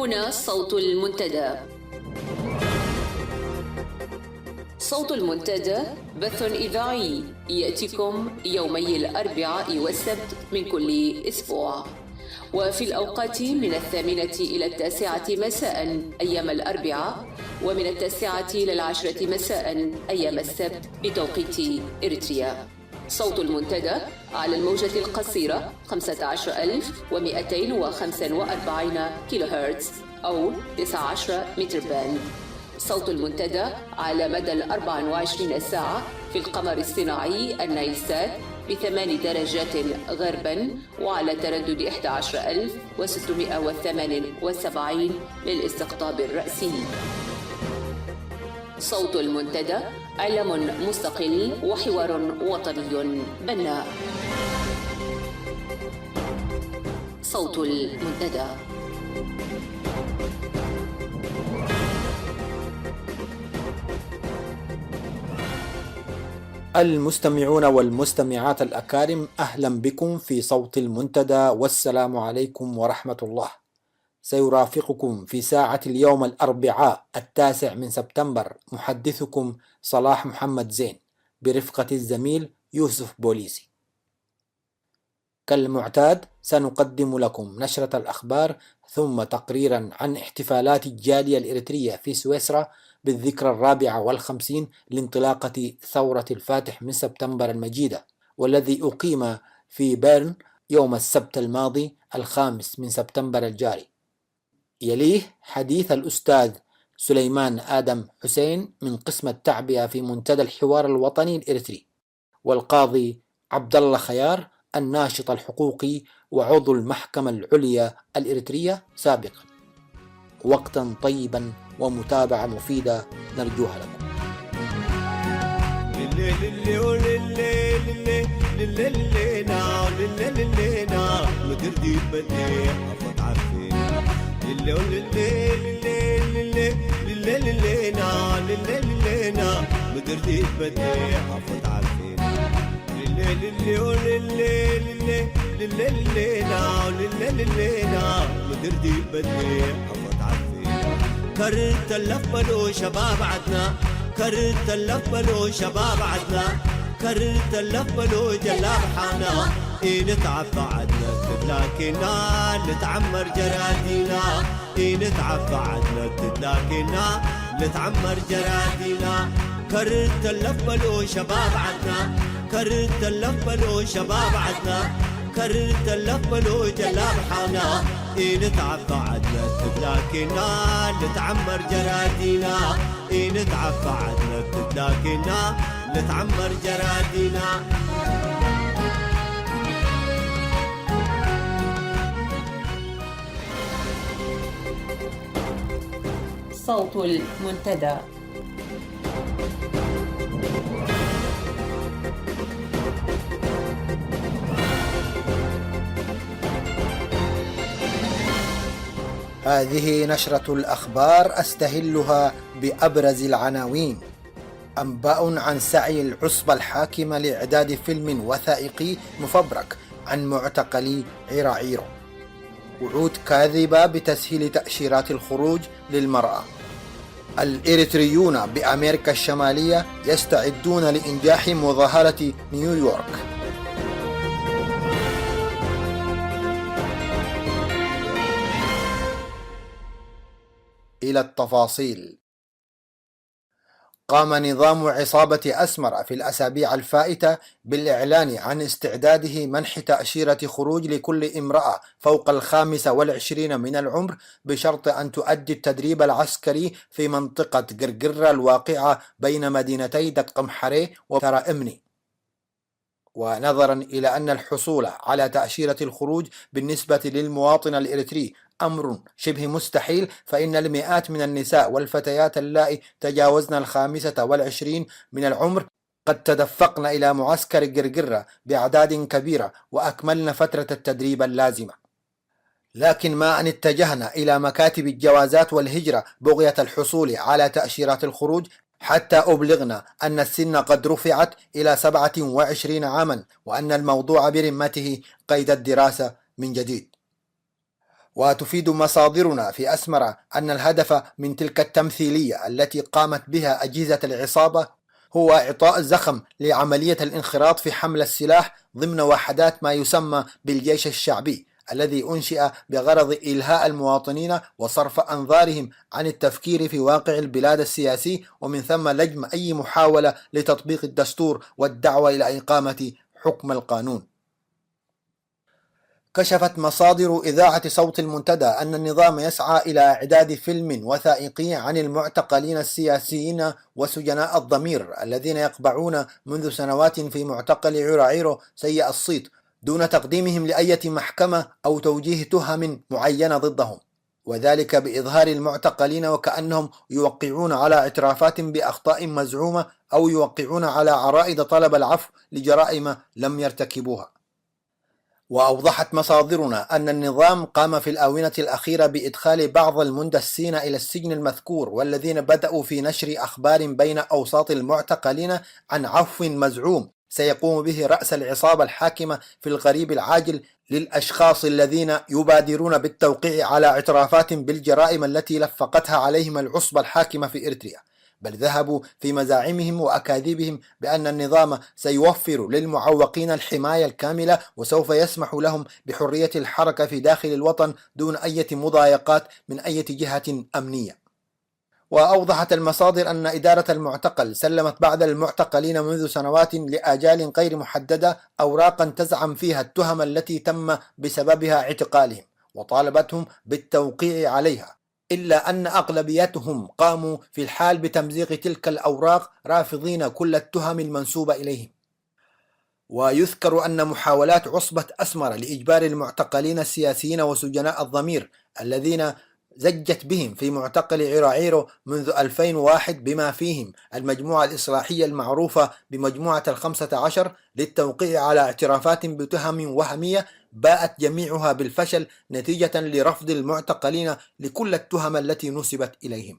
هنا صوت المنتدى. صوت المنتدى بث إذاعي يأتيكم يومي الأربعاء والسبت من كل أسبوع، وفي الأوقات من 8 إلى 9 مساء أيام الأربعاء، ومن 9 إلى 10 مساء أيام السبت بتوقيت إريتريا. صوت المنتدى على الموجة القصيرة 15245 كيلو هرتز أو 19 متر باند. صوت المنتدى على مدى 24 ساعة في القمر الصناعي النايلسات ب8 درجات غربا، وعلى تردد 11678 للاستقطاب الرأسي. صوت المنتدى إعلام مستقل وحوار وطني بناء. صوت المنتدى. المستمعون والمستمعات الأكارم، أهلا بكم في صوت المنتدى، والسلام عليكم ورحمة الله. سيرافقكم في ساعة اليوم الأربعاء 9 سبتمبر محدثكم صلاح محمد زين برفقة الزميل يوسف بوليسي. كالمعتاد سنقدم لكم نشرة الأخبار ثم تقريرا عن احتفالات الجالية الإريترية في سويسرا بالذكرى 54 لانطلاقة ثورة الفاتح من سبتمبر المجيدة، والذي أقيم في بيرن يوم السبت الماضي 5 سبتمبر الجاري. يليه حديث الأستاذ سليمان آدم حسين من قسم التعبئة في منتدى الحوار الوطني الإريتري، والقاضي عبد الله خيار الناشط الحقوقي وعضو المحكمة العليا الإريترية سابقا. وقتا طيبا ومتابعة مفيدة نرجوها لكم. كرت اللفلو شباب عدنا، كرت اللفلو شباب عدنا، كرت اللفلو جلاب حانا، نتعفى عدنا تدلاكنا لتعمر جرادينا، نتعفى عدنا تدلاكنا لتعمر جرادينا. كرت اللفلو شباب عدنا، كرت اللفلو شباب عدنا، كرت اللفلو جلاب حانا، نتعفى عدنا تدلاكنا لتعمر جرادينا، نتعفى عدنا تدلاكنا لتعمر جرادينا. صوت المنتدى. هذه نشرة الأخبار أستهلها بأبرز العناوين. أنباء عن سعي العصبة الحاكمة لإعداد فيلم وثائقي مفبرك عن معتقلي عراعيرو. وعود كاذبة بتسهيل تأشيرات الخروج للمرأة. الإريتريون بأمريكا الشمالية يستعدون لإنجاح مظاهرة نيويورك. إلى التفاصيل. قام نظام عصابة أسمر في الأسابيع الفائتة بالإعلان عن استعداده منح تأشيرة خروج لكل امرأة فوق 25 من العمر بشرط أن تؤدي التدريب العسكري في منطقة قرقرة الواقعة بين مدينتي دقمحري وترى إمني. ونظرا إلى أن الحصول على تأشيرة الخروج بالنسبة للمواطن الإريتري أمر شبه مستحيل، فإن المئات من النساء والفتيات اللائي تجاوزن 25 من العمر قد تدفقن إلى معسكر قرقرة بأعداد كبيرة وأكملن فترة التدريب اللازمة. لكن ما أن اتجهنا إلى مكاتب الجوازات والهجرة بغية الحصول على تأشيرات الخروج حتى أبلغنا أن السن قد رفعت إلى 27 عاما، وأن الموضوع برمته قيد الدراسة من جديد. وتفيد مصادرنا في أسمرة أن الهدف من تلك التمثيلية التي قامت بها أجهزة العصابة هو إعطاء الزخم لعملية الانخراط في حمل السلاح ضمن وحدات ما يسمى بالجيش الشعبي، الذي أنشئ بغرض إلهاء المواطنين وصرف أنظارهم عن التفكير في واقع البلاد السياسي، ومن ثم لجم أي محاولة لتطبيق الدستور والدعوة إلى إقامة حكم القانون. كشفت مصادر إذاعة صوت المنتدى أن النظام يسعى إلى إعداد فيلم وثائقي عن المعتقلين السياسيين وسجناء الضمير الذين يقبعون منذ سنوات في معتقل عراعيرو سيء الصيت دون تقديمهم لأي محكمة أو توجيه تهم معينة ضدهم، وذلك بإظهار المعتقلين وكأنهم يوقعون على اعترافات بأخطاء مزعومة أو يوقعون على عرائض طلب العفو لجرائم لم يرتكبوها. وأوضحت مصادرنا أن النظام قام في الآونة الأخيرة بإدخال بعض المندسين إلى السجن المذكور، والذين بدأوا في نشر أخبار بين أوساط المعتقلين عن عفو مزعوم سيقوم به رأس العصابة الحاكمة في القريب العاجل للأشخاص الذين يبادرون بالتوقيع على اعترافات بالجرائم التي لفقتها عليهم العصبة الحاكمة في إريتريا، بل ذهبوا في مزاعمهم وأكاذيبهم بأن النظام سيوفر للمعوقين الحماية الكاملة وسوف يسمح لهم بحرية الحركة في داخل الوطن دون أي مضايقات من أي جهة أمنية. وأوضحت المصادر أن إدارة المعتقل سلمت بعض المعتقلين منذ سنوات لآجال غير محددة أوراقا تزعم فيها التهم التي تم بسببها اعتقالهم، وطالبتهم بالتوقيع عليها، إلا أن أغلبيتهم قاموا في الحال بتمزيق تلك الأوراق رافضين كل التهم المنسوبة إليهم. ويذكر أن محاولات عصبة أسمرة لإجبار المعتقلين السياسيين وسجناء الضمير الذين زجت بهم في معتقل عراعيرو منذ 2001 بما فيهم المجموعة الإصلاحية المعروفة بمجموعة ال15 للتوقيع على اعترافات بتهم وهمية باءت جميعها بالفشل نتيجة لرفض المعتقلين لكل التهم التي نسبت إليهم.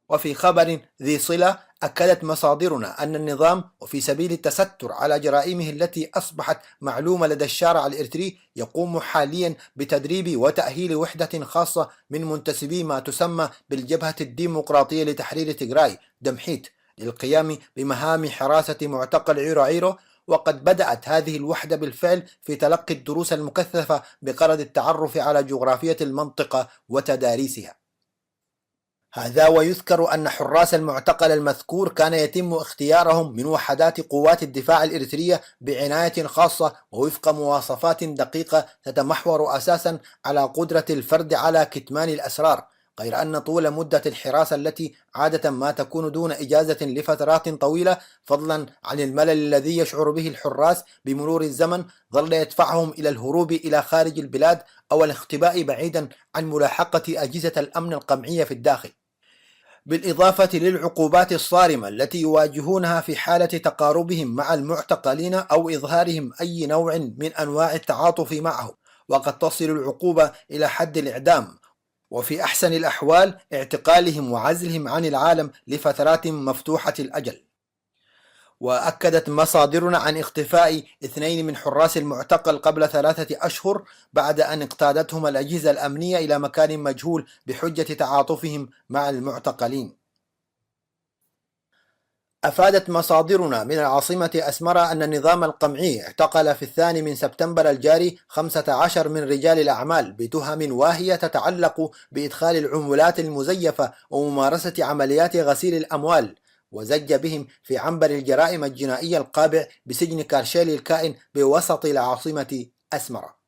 وفي خبر ذي صلة أكدت مصادرنا أن النظام وفي سبيل التستر على جرائمه التي أصبحت معلومة لدى الشارع الإريتري يقوم حاليا بتدريب وتأهيل وحدة خاصة من منتسبي ما تسمى بالجبهة الديمقراطية لتحرير تيغراي دمحيت للقيام بمهام حراسة معتقل عراعيرو، وقد بدأت هذه الوحدة بالفعل في تلقي الدروس المكثفة بغرض التعرف على جغرافية المنطقة وتداريسها. هذا ويذكر أن حراس المعتقل المذكور كان يتم اختيارهم من وحدات قوات الدفاع الإريترية بعناية خاصة ووفق مواصفات دقيقة تتمحور أساسا على قدرة الفرد على كتمان الأسرار، غير أن طول مدة الحراسة التي عادة ما تكون دون إجازة لفترات طويلة فضلا عن الملل الذي يشعر به الحراس بمرور الزمن ظل يدفعهم إلى الهروب إلى خارج البلاد أو الاختباء بعيدا عن ملاحقة أجهزة الأمن القمعية في الداخل، بالإضافة للعقوبات الصارمة التي يواجهونها في حالة تقاربهم مع المعتقلين أو إظهارهم أي نوع من أنواع التعاطف معهم، وقد تصل العقوبة إلى حد الإعدام، وفي أحسن الأحوال اعتقالهم وعزلهم عن العالم لفترات مفتوحة الأجل. وأكدت مصادرنا عن اختفاء 2 من حراس المعتقل قبل 3 أشهر بعد أن اقتادتهم الأجهزة الأمنية إلى مكان مجهول بحجة تعاطفهم مع المعتقلين. أفادت مصادرنا من العاصمة أسمرة أن النظام القمعي اعتقل في 2 سبتمبر الجاري 15 من رجال الأعمال بتهم واهية تتعلق بإدخال العملات المزيفة وممارسة عمليات غسيل الأموال، وزج بهم في عنبر الجرائم الجنائية القابع بسجن كارشيلي الكائن بوسط العاصمة أسمرة.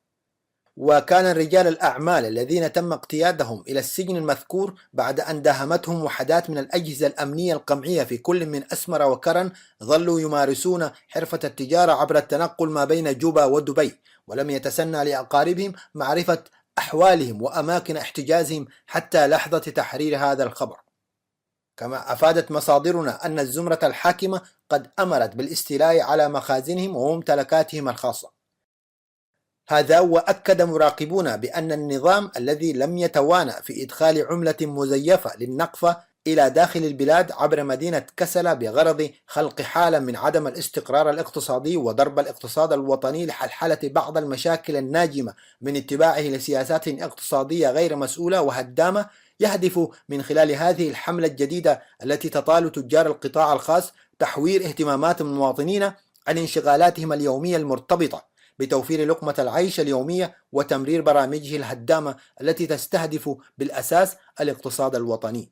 وكان رجال الأعمال الذين تم اقتيادهم إلى السجن المذكور بعد أن داهمتهم وحدات من الأجهزة الأمنية القمعية في كل من أسمرة وكرن ظلوا يمارسون حرفة التجارة عبر التنقل ما بين جوبا ودبي، ولم يتسنى لأقاربهم معرفة أحوالهم وأماكن احتجازهم حتى لحظة تحرير هذا الخبر. كما أفادت مصادرنا أن الزمرة الحاكمة قد أمرت بالاستيلاء على مخازنهم وممتلكاتهم الخاصة. هذا وأكد مراقبون بأن النظام الذي لم يتوانى في إدخال عملة مزيفة للنقفة إلى داخل البلاد عبر مدينة كسلا بغرض خلق حالة من عدم الاستقرار الاقتصادي وضرب الاقتصاد الوطني لحلحلة بعض المشاكل الناجمة من اتباعه لسياسات اقتصادية غير مسؤولة وهدامة، يهدف من خلال هذه الحملة الجديدة التي تطال تجار القطاع الخاص تحوير اهتمامات المواطنين عن انشغالاتهم اليومية المرتبطة بتوفير لقمة العيش اليومية وتمرير برامجه الهدامة التي تستهدف بالأساس الاقتصاد الوطني.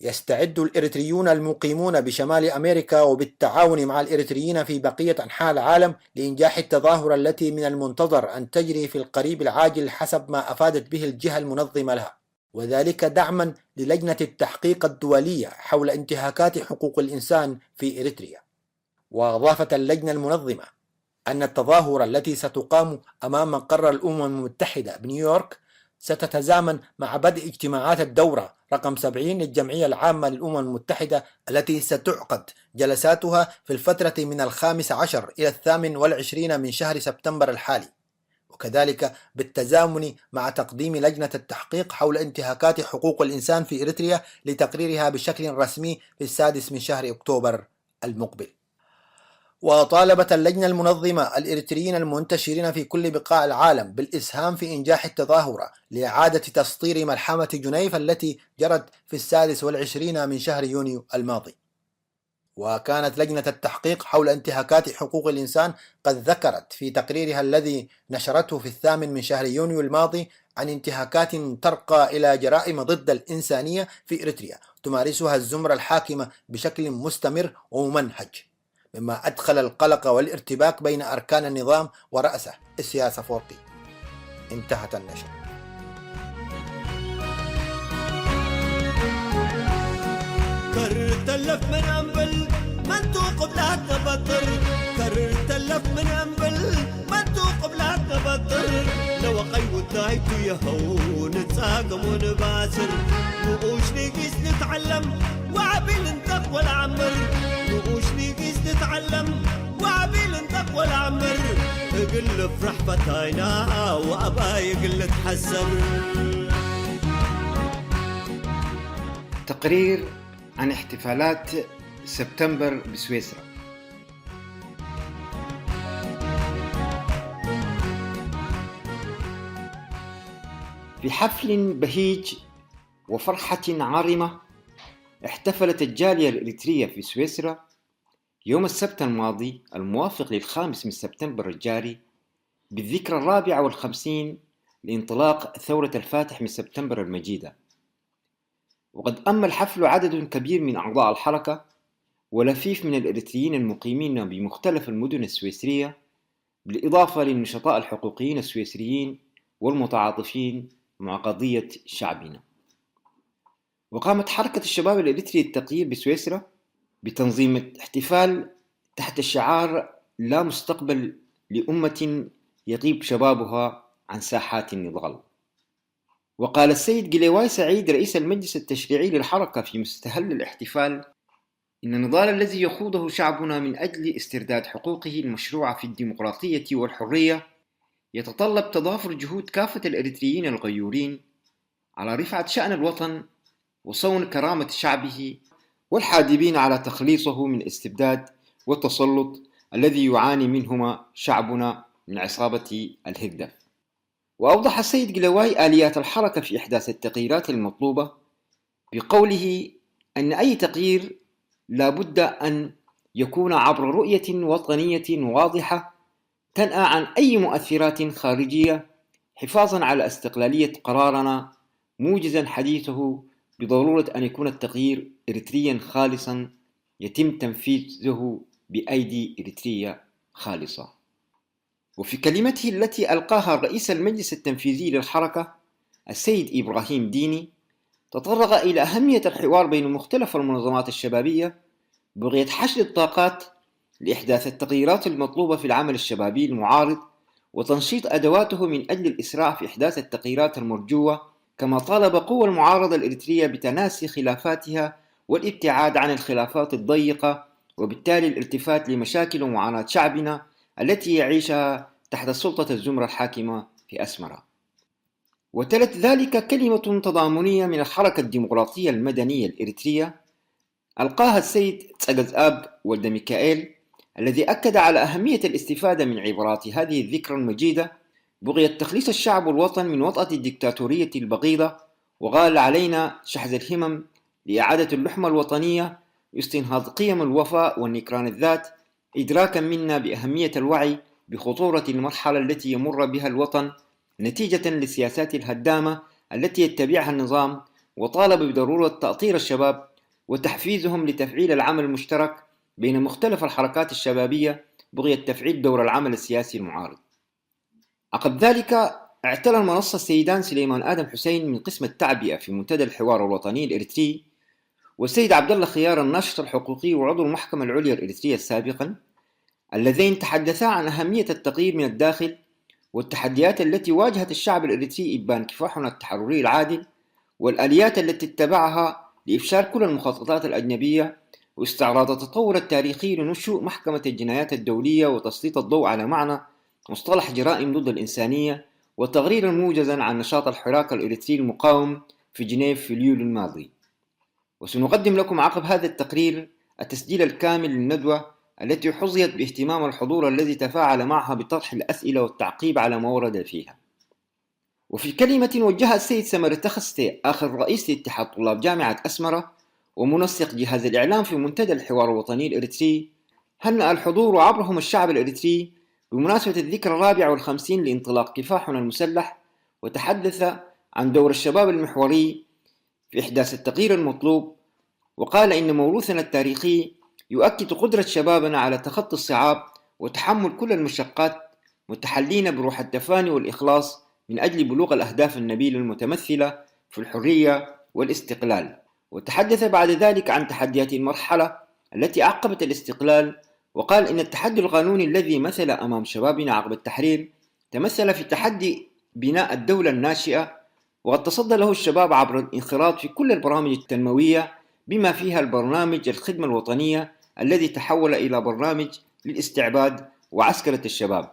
يستعد الإريتريون المقيمون بشمال أمريكا وبالتعاون مع الإريتريين في بقية أنحاء العالم لإنجاح التظاهرة التي من المنتظر أن تجري في القريب العاجل حسب ما أفادت به الجهة المنظمة لها، وذلك دعما للجنة التحقيق الدولية حول انتهاكات حقوق الإنسان في إريتريا. وأضافت اللجنة المنظمة أن التظاهرة التي ستقام أمام مقر الأمم المتحدة بنيويورك ستتزامن مع بدء اجتماعات الدورة رقم 70 للجمعية العامة للأمم المتحدة التي ستعقد جلساتها في الفترة من 15 إلى 28 من شهر سبتمبر الحالي، وكذلك بالتزامن مع تقديم لجنة التحقيق حول انتهاكات حقوق الإنسان في إريتريا لتقريرها بشكل رسمي في 6 من شهر أكتوبر المقبل. وطالبت اللجنة المنظمة الإريتريين المنتشرين في كل بقاع العالم بالإسهام في إنجاح التظاهرة لإعادة تسطير ملحمة جنيف التي جرت في 26 من شهر يونيو الماضي. وكانت لجنة التحقيق حول انتهاكات حقوق الإنسان قد ذكرت في تقريرها الذي نشرته في 8 من شهر يونيو الماضي عن انتهاكات ترقى إلى جرائم ضد الإنسانية في إريتريا تمارسها الزمرة الحاكمة بشكل مستمر وممنهج، مما أدخل القلق والارتباك بين أركان النظام ورأسه إسياس أفورقي. انتهت النشر. كررت اللف من أنبل من توقف لا تبطر، كررت اللف من أنبل من توقف لا تبطر، لو قيود دايتو يهو نتساقم ونباسر، نقوش نقيس نتعلم وعبيل نتقوى العمر، نقوش نقيس نتعلم وعبيل نتقوى العمر، اقل فرح فتاينا وأبا يقل تحسر. تقرير عن احتفالات سبتمبر بسويسرا. في حفل بهيج وفرحة عارمة احتفلت الجالية الإريترية في سويسرا يوم السبت الماضي الموافق ل5 من سبتمبر الجاري بالذكرى 54 لانطلاق ثورة الفاتح من سبتمبر المجيدة. وقد أما الحفل عدد كبير من أعضاء الحركة ولفيف من الإريتريين المقيمين بمختلف المدن السويسرية، بالإضافة للنشطاء الحقوقيين السويسريين والمتعاطفين مع قضية شعبنا. وقامت حركة الشباب الإريتري التغيير بسويسرا بتنظيم احتفال تحت الشعار لا مستقبل لأمة يغيب شبابها عن ساحات النضال. وقال السيد جليواي سعيد رئيس المجلس التشريعي للحركة في مستهل الاحتفال إن النضال الذي يخوضه شعبنا من أجل استرداد حقوقه المشروعة في الديمقراطية والحرية يتطلب تضافر جهود كافة الإريتريين الغيورين على رفعة شأن الوطن وصون كرامة شعبه والحادبين على تخليصه من الاستبداد والتسلط الذي يعاني منهما شعبنا من عصابة الهردة. وأوضح السيد جلواي آليات الحركة في إحداث التغييرات المطلوبة بقوله أن أي تغيير لا بد أن يكون عبر رؤية وطنية واضحة تنأى عن أي مؤثرات خارجية حفاظا على استقلالية قرارنا، موجزا حديثه بضرورة أن يكون التغيير إريتريا خالصا يتم تنفيذه بأيدي إريترية خالصة. وفي كلمته التي ألقاها رئيس المجلس التنفيذي للحركة السيد إبراهيم ديني تطرق إلى أهمية الحوار بين مختلف المنظمات الشبابية بغية حشد الطاقات لإحداث التغييرات المطلوبة في العمل الشبابي المعارض وتنشيط أدواته من أجل الإسراع في إحداث التغييرات المرجوة، كما طالب قوى المعارضة الإريترية بتناسي خلافاتها والابتعاد عن الخلافات الضيقة وبالتالي الالتفات لمشاكل ومعاناة شعبنا التي يعيشها تحت سلطة الزمرة الحاكمة في أسمرة. وتلت ذلك كلمة تضامنية من الحركة الديمقراطية المدنية الإريترية ألقاها السيد تساغزآب ولد ميكائيل، الذي أكد على أهمية الاستفادة من عبارات هذه الذكرى المجيدة بغية تخليص الشعب والوطن من وطأة الدكتاتورية البغيضة، وقال علينا شحذ الهمم لإعادة اللحمة الوطنية واستنهاض قيم الوفاء والنكران الذات، إدراكا منا بأهمية الوعي بخطورة المرحلة التي يمر بها الوطن نتيجة للسياسات الهدامة التي يتبعها النظام، وطالب بضرورة تأطير الشباب وتحفيزهم لتفعيل العمل المشترك بين مختلف الحركات الشبابية بغية تفعيل دور العمل السياسي المعارض. عقب ذلك اعتلى المنصة السيدان سليمان آدم حسين من قسم التعبئة في منتدى الحوار الوطني الإريتري، والسيد عبد الله خيار الناشط الحقوقي وعضو المحكمة العليا الإريترية سابقا، اللذين تحدثا عن أهمية التغيير من الداخل والتحديات التي واجهت الشعب الإريتري إبان كفاحنا التحرري العادل، والآليات التي اتبعها لإفشال كل المخططات الأجنبية واستعراض التطور التاريخي لنشوء محكمة الجنايات الدولية وتسليط الضوء على معنى مصطلح جرائم ضد الإنسانية، وتقريرا موجزا عن نشاط الحراك الإريتري المقاوم في جنيف في اليوليو الماضي. وسنقدم لكم عقب هذا التقرير التسجيل الكامل للندوة التي حظيت باهتمام الحضور الذي تفاعل معها بطرح الأسئلة والتعقيب على ما ورد فيها. وفي كلمة وجهها السيد سمر تخستي آخر رئيس لاتحاد طلاب جامعة أسمرة ومنسق جهاز الإعلام في منتدى الحوار الوطني الإريتري، هنأ الحضور وعبرهم الشعب الإريتري بمناسبة الذكرى 54 لانطلاق كفاحنا المسلح، وتحدث عن دور الشباب المحوري في إحداث التغيير المطلوب، وقال إن موروثنا التاريخي يؤكد قدرة شبابنا على تخطي الصعاب وتحمل كل المشقات، متحلين بروح التفاني والإخلاص من أجل بلوغ الأهداف النبيلة المتمثلة في الحرية والاستقلال. وتحدث بعد ذلك عن تحديات المرحلة التي عقبت الاستقلال، وقال إن التحدي القانوني الذي مثل أمام شبابنا عقب التحرير تمثل في تحدي بناء الدولة الناشئة، وقد تصدى له الشباب عبر الانخراط في كل البرامج التنموية بما فيها البرنامج الخدمة الوطنية الذي تحول إلى برنامج للاستعباد وعسكرة الشباب،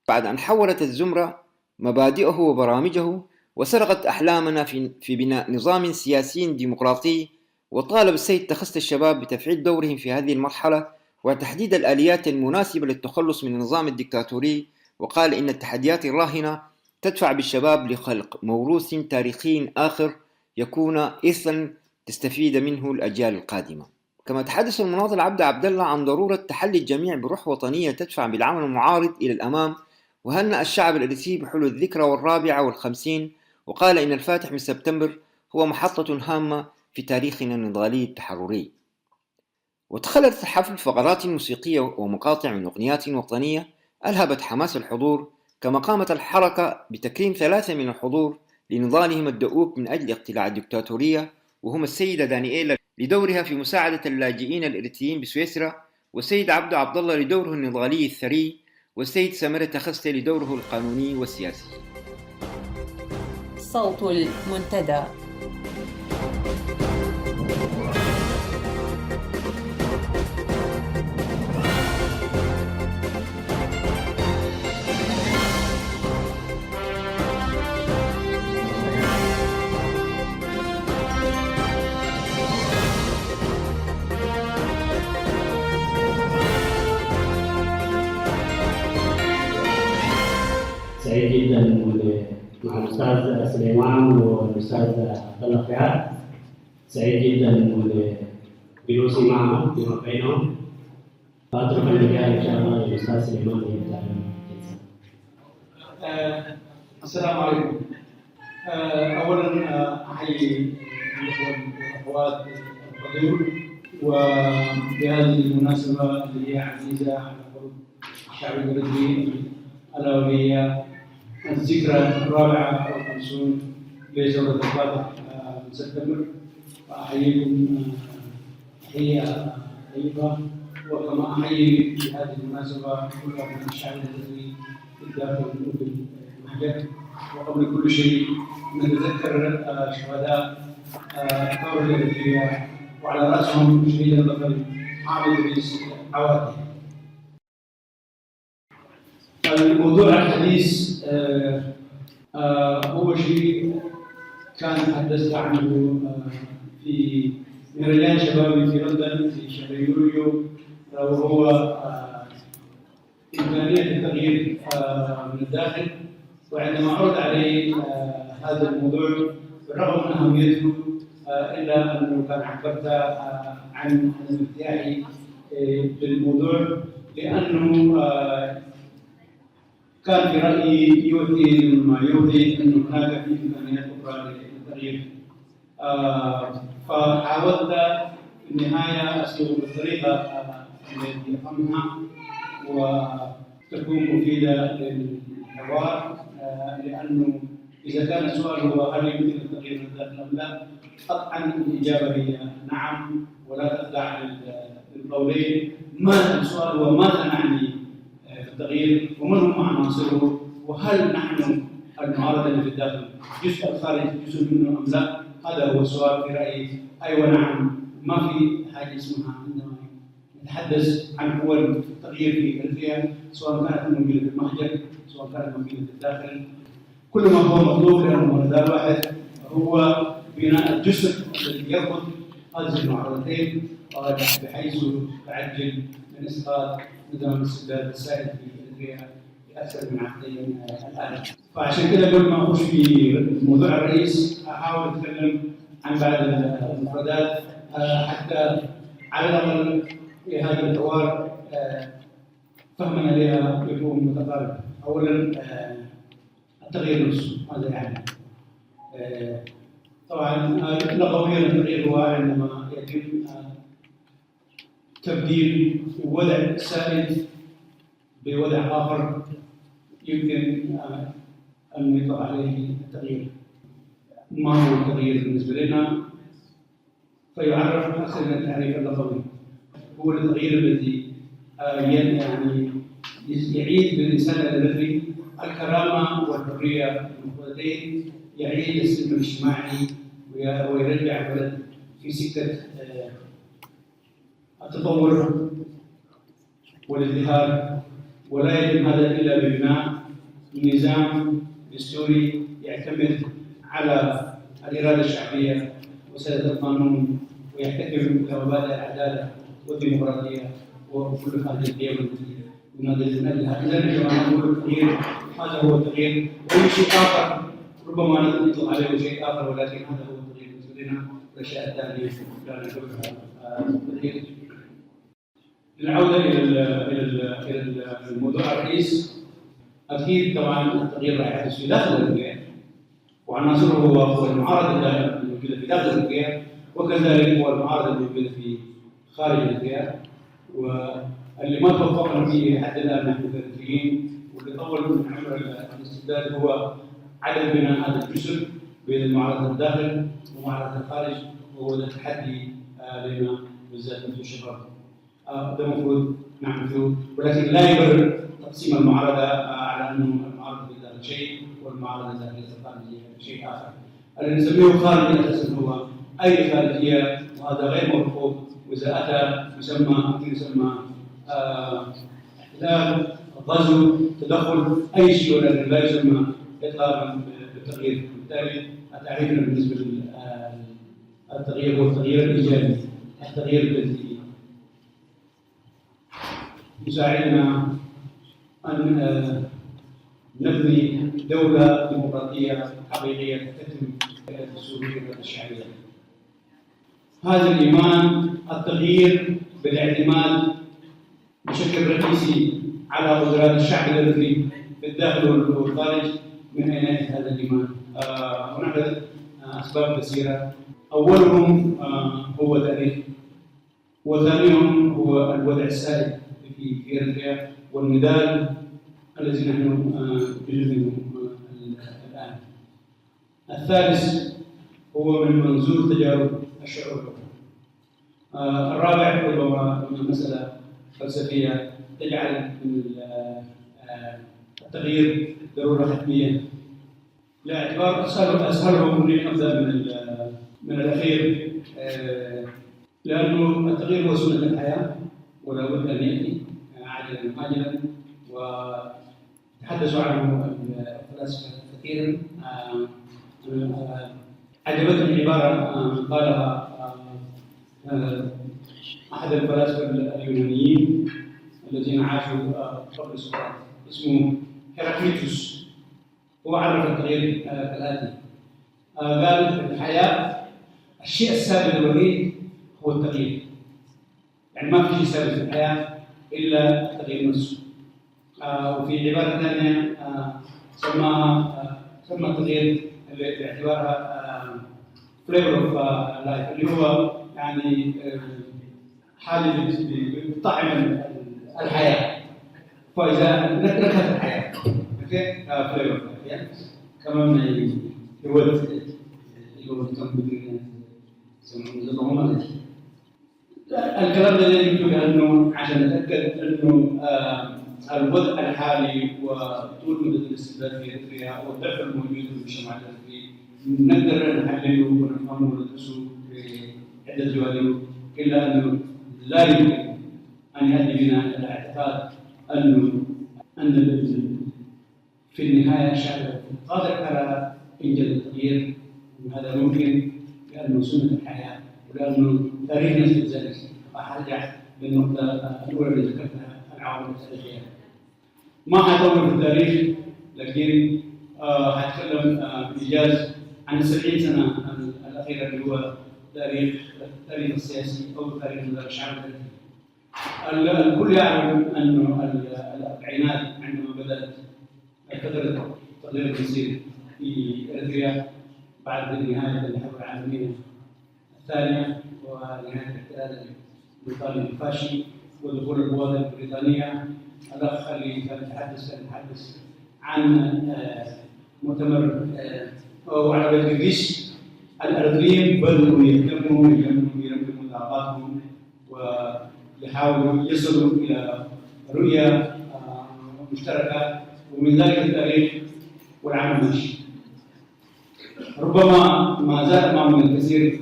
بعد أن حولت الزمرة مبادئه وبرامجه وسرقت أحلامنا في بناء نظام سياسي ديمقراطي. وطالب السيد تخست الشباب بتفعيل دورهم في هذه المرحلة وتحديد الآليات المناسبة للتخلص من النظام الدكتاتوري، وقال إن التحديات الراهنة تدفع بالشباب لخلق موروث تاريخي آخر يكون إرثا تستفيد منه الأجيال القادمة. كما تحدث المناضل عبد الله عن ضرورة تحلي الجميع بروح وطنية تدفع بالعمل المعارض إلى الأمام، وهنأ الشعب الإريتري بحلول الذكرى 54، وقال إن الفاتح من سبتمبر هو محطة هامة في تاريخنا النضالي التحرري. وتخللت الحفل فقرات موسيقية ومقاطع من أغنيات وطنية ألهبت حماس الحضور، كما قامت الحركة بتكريم 3 من الحضور لنضالهم الدؤوب من أجل اقتلاع الدكتاتورية، وهم السيدة دانييلا لدورها في مساعدة اللاجئين الإريتريين بسويسرا، والسيد عبد الله لدوره النضالي الثري، والسيد سمر تخستي لدوره القانوني والسياسي. صوت المنتدى. سعيد جدا مع الاستاذ سليمان والاستاذ عبد الله خيار. سعيد جدا بجلوسي معهم فيما بينهم. اترك المجال ان شاء الله للاستاذ سليمان يبدا. السلام عليكم. اولا احيي الاخوات الحضور، وبهذه المناسبه اللي هي عزيزه على قلوب الشعب الإريتري، الا وهي الذكرى 54 لثورة الفاتح من سبتمبر. فأحييكم تحية طيبة، وكما أحيي في هذه المناسبة كل من الشعب الذي في الداخل وفي المحجر. وقبل كل شيء نتذكر شهداء الثورة الإريترية، وعلى رأسهم شهيد البطل حامد إدريس عوادي. الموضوع الحديث أول شيء كان حدثت عنه في مهرجان شبابي في لندن في شهر يوليو، وهو إمكانية التغيير من الداخل. وعندما عرض علي هذا الموضوع بالرغم من أهميته إلا أنه كان عبرت عن عدم ارتياحي بالموضوع، لأنه كان في رأيي يوحي ما يوحي أن هناك في إمكانيات أخرى للتغيير. فحاولت في النهاية أصيغ بالطريقة التي أفهمها وتكون مفيدة للحوار، لأنه إذا كان السؤال هو هل يمكن التغيير من الداخل أم لا؟ قطعا الإجابة هي نعم، ولا تخضع للقولين. ما السؤال هو ماذا نعني التغيير ومن هم عناصره، وهل نحن المعارضة اللي في الداخل جزء الخارج جزء منه أم لا؟ هذا هو السؤال في رأيي. أيوة نعم، ما في حاجة اسمها عندما نتحدث عن قوى التغيير في أريتريا، سواء كانت موجودة في المهجر سواء كانت موجودة في الداخل، كل ما هو مطلوب لأنه مدار واحد هو بناء الجسر الذي يربط هذه المعارضتين بحيث تعجل من إسقاط نظام الاستبداد السائد في أريتريا أكثر من عقدين الآن. فعشان كده قبل ما أخش في موضوع الرئيس أحاول أتكلم عن بعض المفردات حتى على الأقل في هذا الحوار فهمنا لها يكون متقارب. أولا التغيير نفسه ماذا يعني؟ طبعا لغويا التغيير هو عندما يتم تبديل وضع سائد بوضع آخر يمكن أن يطلق عليه التغيير. ما هو التغيير بالنسبة لنا؟ فيعرف أكثر من التعريف اللغوي. هو التغيير الذي يعني يعيد للإنسان الأريتري الكرامة والحرية المفردتين، يعيد السلم الاجتماعي ويرجع البلد في سكة التطور والازدهار. ولا يتم هذا إلا ببناء نظام دستوري يعتمد على الإرادة الشعبية وسيادة القانون ويحتكم لمبادئ العدالة والديمقراطية وكل هذه القيم التي ننادي بها. إذا عندما نقول التغيير هذا هو التغيير، وأي شيء آخر ربما نطلق عليه شيء آخر، ولكن هذا هو التغيير بالنسبة لنا. والأشياء الثانية لا نقولها التغيير. العودة إلى الموضوع الرئيس، أكيد طبعا التغيير راح يحدث في داخل الولايات وعناصره هو المعارضة الموجودة في داخل الولايات، وكذلك هو المعارضة الموجودة في خارج الولايات. واللي ما توفقنا فيه لحد الآن نحن كاريتريين واللي طول من عمر الاستبداد هو عدم بناء هذا الجسر بين المعارضة الداخل ومعارضة الخارج، وهو ذا التحدي لنا بالذات في الشباب. ده المفروض نعمل فيه، ولكن لا يبرر تقسيم المعارضه على انه المعارضه في ذلك شيء والمعارضه الداخليه الخارجيه شيء اخر. اللي نسميه خارجي اساسا هو اي خارجيه، وهذا غير مرفوض. واذا اتى يسمى احتلال، غزو، تدخل، اي شيء، ولكن لا يسمى اطلاقا بالتغيير. بالتالي تعريفنا بالنسبه للتغيير هو التغيير الايجابي، التغيير الذي يساعدنا أن نبني دولة ديمقراطية حقيقية تتم الدستورية الشعبية. هذا الإيمان، التغيير بالاعتماد بشكل رئيسي على قدرات الشعب الأريتري في الداخل والخارج. من أين يأتي هذا الإيمان؟ هناك أسباب كثيرة. أولهم هو تاريخ، وثانيهم هو الوضع السائد في أريتريا والنضال الذي نحن جزء منه الآن. الثالث هو من منظور تجارب الشعوب. الرابع ربما مسألة فلسفية تجعل من التغيير ضرورة حتمية. لاعتبار أسهلهم نبدأ من الأخير، لأنه التغيير هو سنة الحياة ولا بد أن يأتي عاجلا آجلا، وتحدثوا عنه الفلاسفة كثيرا. عجبتني عبارة قالها أحد الفلاسفة اليونانيين الذين عاشوا قبل سقراط، اسمه هيراكليتوس. هو عرف التغيير كالآتي: قال في الحياة الشيء الثابت الوحيد هو التغيير، يعني ما في شيء ثابت في الحياة إلا التغيير نفسه. وفي عبارة ثانية سمى التغيير باعتبارها فليفر اوف لايف، اللي هو يعني حاجة بتطعم الحياة، فإذا نكهة الحياة اوكي فليفر يعني كمان يود الكلام ده يمكن انه عشان نتاكد انه الوضع الحالي وطول مده الاستبداد في اريتريا والضعف الموجود في المجتمع الاريتري نقدر نحلله ونفهمه وندرسه في عده جوانب، الا انه لا يمكن ان يؤدي بنا الى اعتقاد ان في النهايه الشعب قادر على انجاز التغيير، وهذا ممكن لانه سنه الحياه ولانه تاريخ يثبت ذلك. وارجع للنقطه الاولى اللي ذكرتها، العوامل التاريخيه. ما حطول في التاريخ، لكن حتكلم بايجاز عن 70 سنه الاخيره اللي هو التاريخ السياسي او تاريخ الشعب الاريتري. الكل يعلم انه الاربعينات عندما بدات فتره التغيير المسيري في اريتريا بعد نهايه الحرب العالميه الثانيه ونهايه الاحتلال الايطالي الفاشي ودخول القوات البريطانيه. الاخ اللي كان يتحدث عن مؤتمر او على بيت الجيش، الاريتريين بدأوا يرمموا ضعفاتهم ويحاولوا يصلوا الى رؤيه مشتركه، ومن ذلك التاريخ والعمل ماشي. ربما ما زال امامنا الكثير،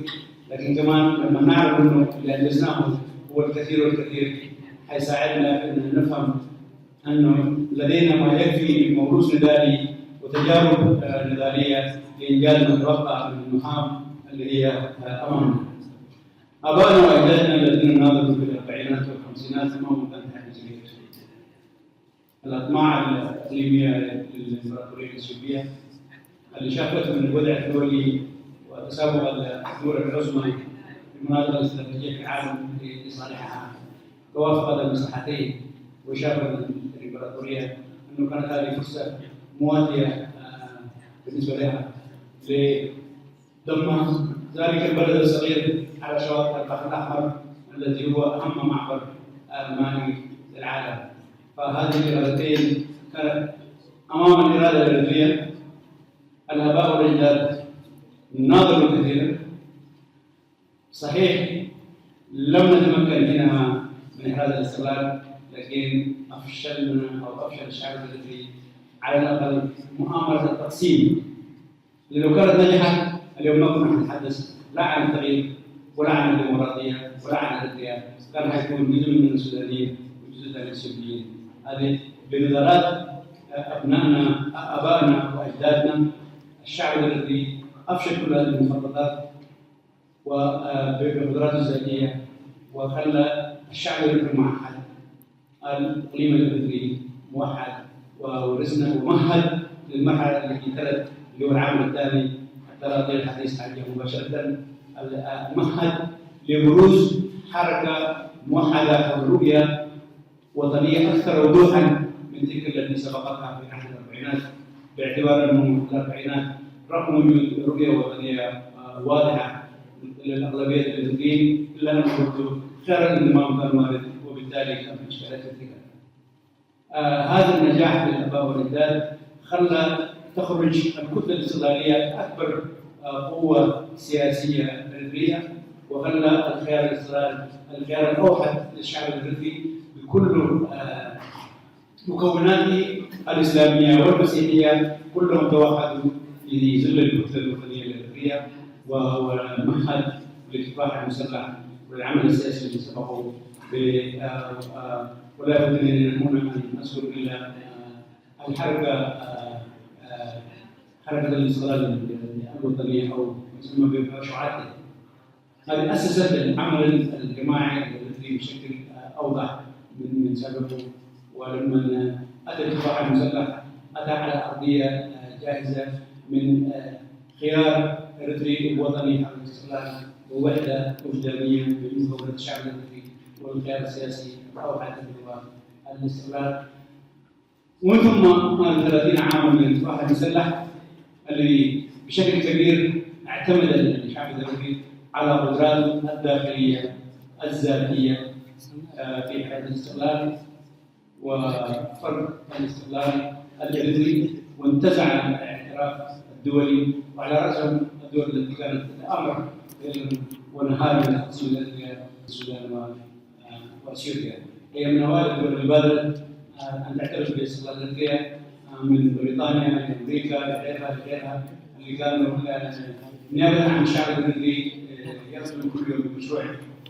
لكن كمان لما نعرف انه اللي انجزناه هو الكثير والكثير حيساعدنا في ان نفهم انه لدينا ما يكفي موروث نضالي وتجارب نضاليه لانجاز ما يتوقع من المهام اللي هي امامنا. ابائنا واجدادنا الذين ناضلوا في الاربعينات والخمسينات امامهم كان تحدي كبير. الاطماع الاقليميه للامبراطوريه الاثيوبيه اللي شافت من الوضع الدولي وتسابق الدول العظمى في المناطق الاستراتيجيه في العالم لصالحها توافقت المصلحتين، وشافت الامبراطوريه انه كانت هذه فرصه مواتيه بالنسبه لها لضم ذلك البلد الصغير على شواطئ البحر الاحمر الذي هو اهم معبر مائي للعالم. فهذه الارادتين كانت امام الاراده الاريتريه. الاباء والاجداد ناضلوا كثيرا، صحيح لم نتمكن منها من هذا الاستقلال، لكن افشلنا او افشل الشعب الاريتري على الاقل مؤامره التقسيم، لو كانت نجحت اليوم ما كنا نتحدث لا عن التغيير ولا عن الديمقراطيه ولا عن اريتريا، كان حيكون جزء من السودانيين وجزء من الاثيوبيين. هذه بنظرات ابنائنا ابائنا واجدادنا. الشعب الاريتري افشل كل هذه المخططات وبقدراته الذاتيه، وخلى الشعب الاريتري موحد، الاقليم الاريتري موحد، وورثنا ومهد للمرحله التي تلت اللي هو العام الثاني حتى لا يطيل الحديث عنها مباشره. مهد لبروز حركه موحده حول رؤيه وطنيه اكثر وضوحا من تلك التي سبقتها في عهد الاربعينات، باعتبار انه الاربعينات رغم وجود رؤيه وطنيه واضحه للاغلبيه الاريتريين الا انه خير الانضمام كان وارد، وبالتالي كانت اشكالات كثيره. هذا النجاح للاباء والاجداد خلى تخرج الكتله الاستقلاليه اكبر قوه سياسيه اريتريه، وخلى الخيار الاوحد للشعب الاريتري بكل مكوناته الاسلاميه والمسيحيه كلهم توحدوا في ظل الكتله الوطنيه الاريتريه، وهو مهد للكفاح المسلح والعمل السياسي الذي سبقه. ولا بد من ان اذكر الا الحركه حركة الاستقلال الوطنية أو يسمى بمشروعاته. هذه أسست العمل الجماعي الإريتري بشكل أوضح من سابقه، ولما أتى الدفاع المسلح أتى على أرضية جاهزة من خيار إريتري الوطني حق الاستقلال ووحدة وجدانية من مكونات الشعب الإريتري والخيار السياسي أو حتى الاستقلال. ومن ثم 30 عاما من الدفاع المسلح الذي بشكل كبير اعتمد الشعب الإريتري على قدراته الداخلية الذاتية في حياة الاستقلال وفرض الاستقلال الإريتري، وانتزع الاعتراف الدولي، وعلى رأسهم الدول التي كانت تتآمر ونهار من تقسيم السودان واثيوبيا. هي من اوائل الدول البادره ان تعترف باستقلال الاريتريا من بريطانيا لامريكا لغيرها اللي كانوا نيابه عن الشعب الاريتري يصلوا كل يوم بمشروع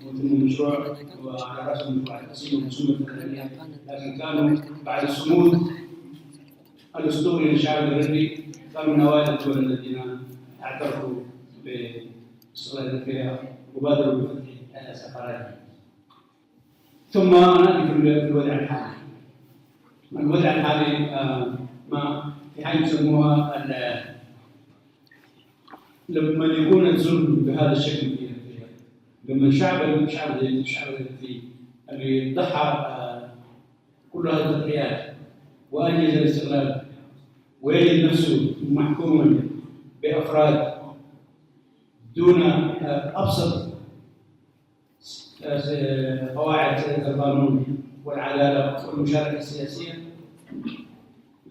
ويتم مشروع وعلى راسهم مشروع التقسيم والخصومه الفدراليه، لكن كانوا بعد الصمود الاسطوري للشعب الاريتري كانوا من اوائل الدول الذين اعترفوا باستقلال الاريتريا وبادروا بفتح سفاراتهم. ثم ناتي في الوضع الحالي. الوضع الحالي ما في حاجه يسموها لما يكون الظلم بهذا الشكل في اريتريا، لما الشعب الاريتري اللي ضحى كل هذه التضحيات وانجز الاستقلال ويجد نفسه محكوما بافراد دون ابسط قواعد القانون والعداله والمشاركه السياسيه،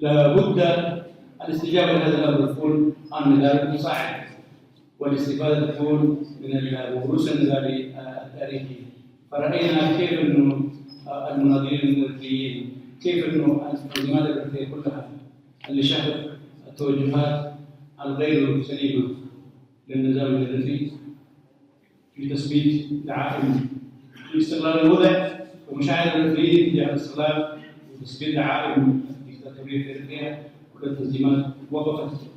لابد الاستجابه لهذا الامر تكون النضال المساعد، والاستفاده تكون من الوروث النضالي التاريخي. فرأينا كيف انه المناضلين الاريتريين، كيف انه التنظيمات الاريتريه كلها اللي شهدت التوجهات الغير سليمه للنظام الاريتري في تثبيت دعائم لاستقلال الوضع ومشاعر الاريتريين تجاه الاستقلال وتثبيت دعائم الدكتاتوريه في اريتريا. كل التنظيمات وقفت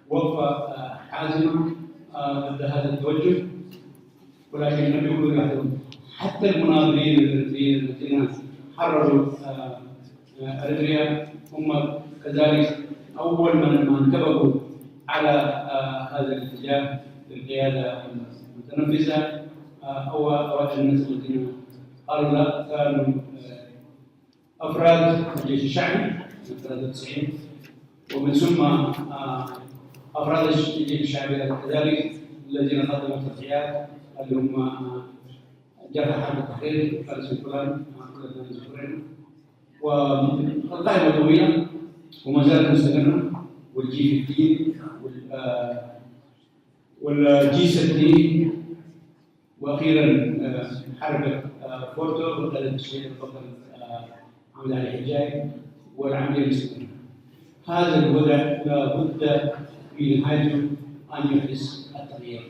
وقفه حازمه ضد هذا التوجه، ولكن لم يكونوا لوحدهم. حتى المناضلين الاريتريين الذين حرروا اريتريا هم كذلك اول من انتبهوا على هذا الاتجاه للقياده المتنفذه او اوائل الناس الذين قالوا لا كانوا افراد الجيش الشعبي من 93 ومن ثم افراد الجيش الشعبي كذلك الذين قدموا التضحيات اللي هم جبهه حرب التحرير فارس الفلان والقائمه طويله وما زالت مستمره، والجي 15 والجي 60 واخيرا حركه فورتو وقاده تشكيل البطل عمد علي حجاج والعمليه المستمره. هذا الوضع لابد في نهايته ان يحدث التغيير،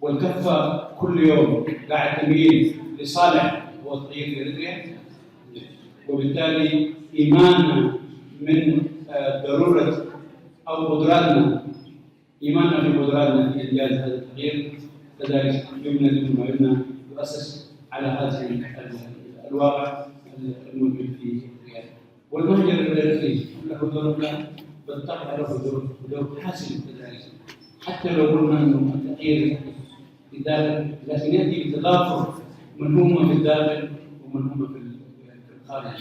والكفه كل يوم قاعد تميل لصالح وتغيير في اريتريا، وبالتالي ايماننا من ضروره او قدراتنا ايماننا في قدراتنا في انجاز هذا التغيير كذلك يبنى ثم يبنى يؤسس على هذا الواقع الموجود في اريتريا. والمهجر الاريتري له دور بالطبع له دور حاسم كذلك، حتى لو قلنا انه التغيير في الداخل لكن ياتي بتضافر من هم في الداخل ومن هم في الخارج.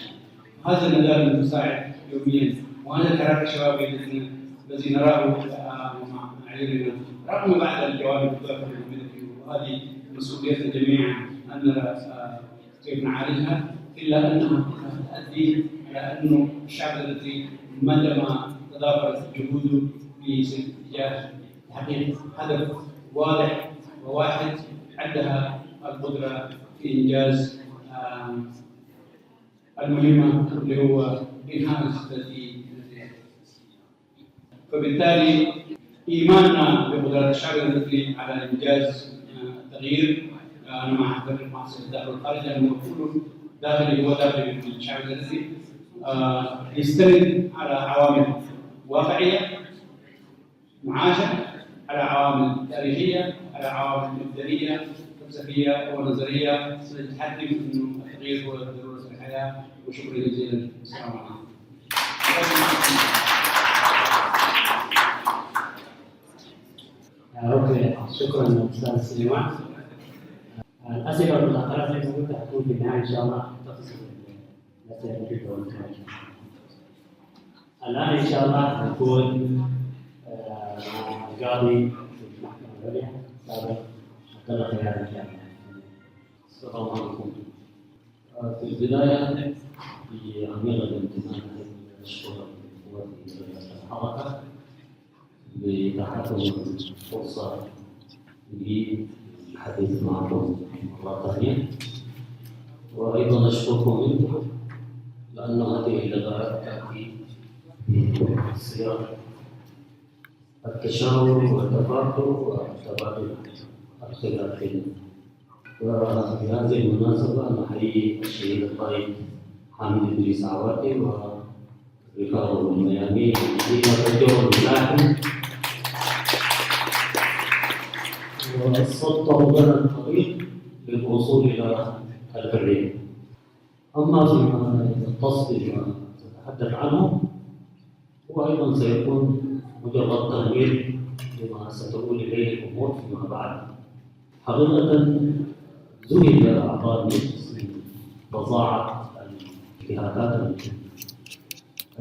هذا النضال المساعد يوميا، وهذا الحراك الشبابي الذي نراه مع معاييرنا رغم بعض الجوانب الداخليه وهذه مسؤوليتنا جميعا ان نرى كيف نعالجها، الا انها تؤدي الى انه الشعب الذي مدما تضافرت جهوده في اتجاه تحقيق هدف واضح وواحد عندها القدره في انجاز المهمه اللي هو انهاء التي. فبالتالي ايماننا بقدرات الشعب الاريتري على انجاز التغيير، انا مع حضرتك مع الداخل والخارج لانه كله داخلي هو داخلي في الشعب الاريتري، يستند على عوامل واقعيه معاشة، على عوامل تاريخية، على عوامل مبدئية فلسفية ونظرية ستحدد انه التغيير هو ضرورة الحياة. وشكرا جزيلا. السلام عليكم. اوكي، شكرا استاذ سليمان. الاسئله والمداخلات زي ما قلت هتكون في النهايه ان شاء الله تختصر الاسئله التي قلتها. الان ان شاء الله نكون مع القاضي في المحكمه العليا سابق عبد الله خيار الجامعي. السلام عليكم. في البداية بأمير الامتنان أشكر إخوتي الحركة بإتاحتهم الفرصة للحديث معكم مرة ثانية، وأيضا أشكركم أنتم لأن هذه اللقاءات تأتي في سياق التشاور والتفاكر وتبادل الخبرات. وفي هذه المناسبة نحيي الشهيد القائد حامد إدريس عواتي ورفاقه الميامين في الدور اللاحم وصدته لنا الطريق للوصول إلى الحرية. أما فيما يختص بما تتحدث عنه هو أيضا سيكون مجرد تغيير لما ستؤول إليه الأمور فيما بعد. حقيقة زهد أعضاء المجلس من بضاعة الاجتهادات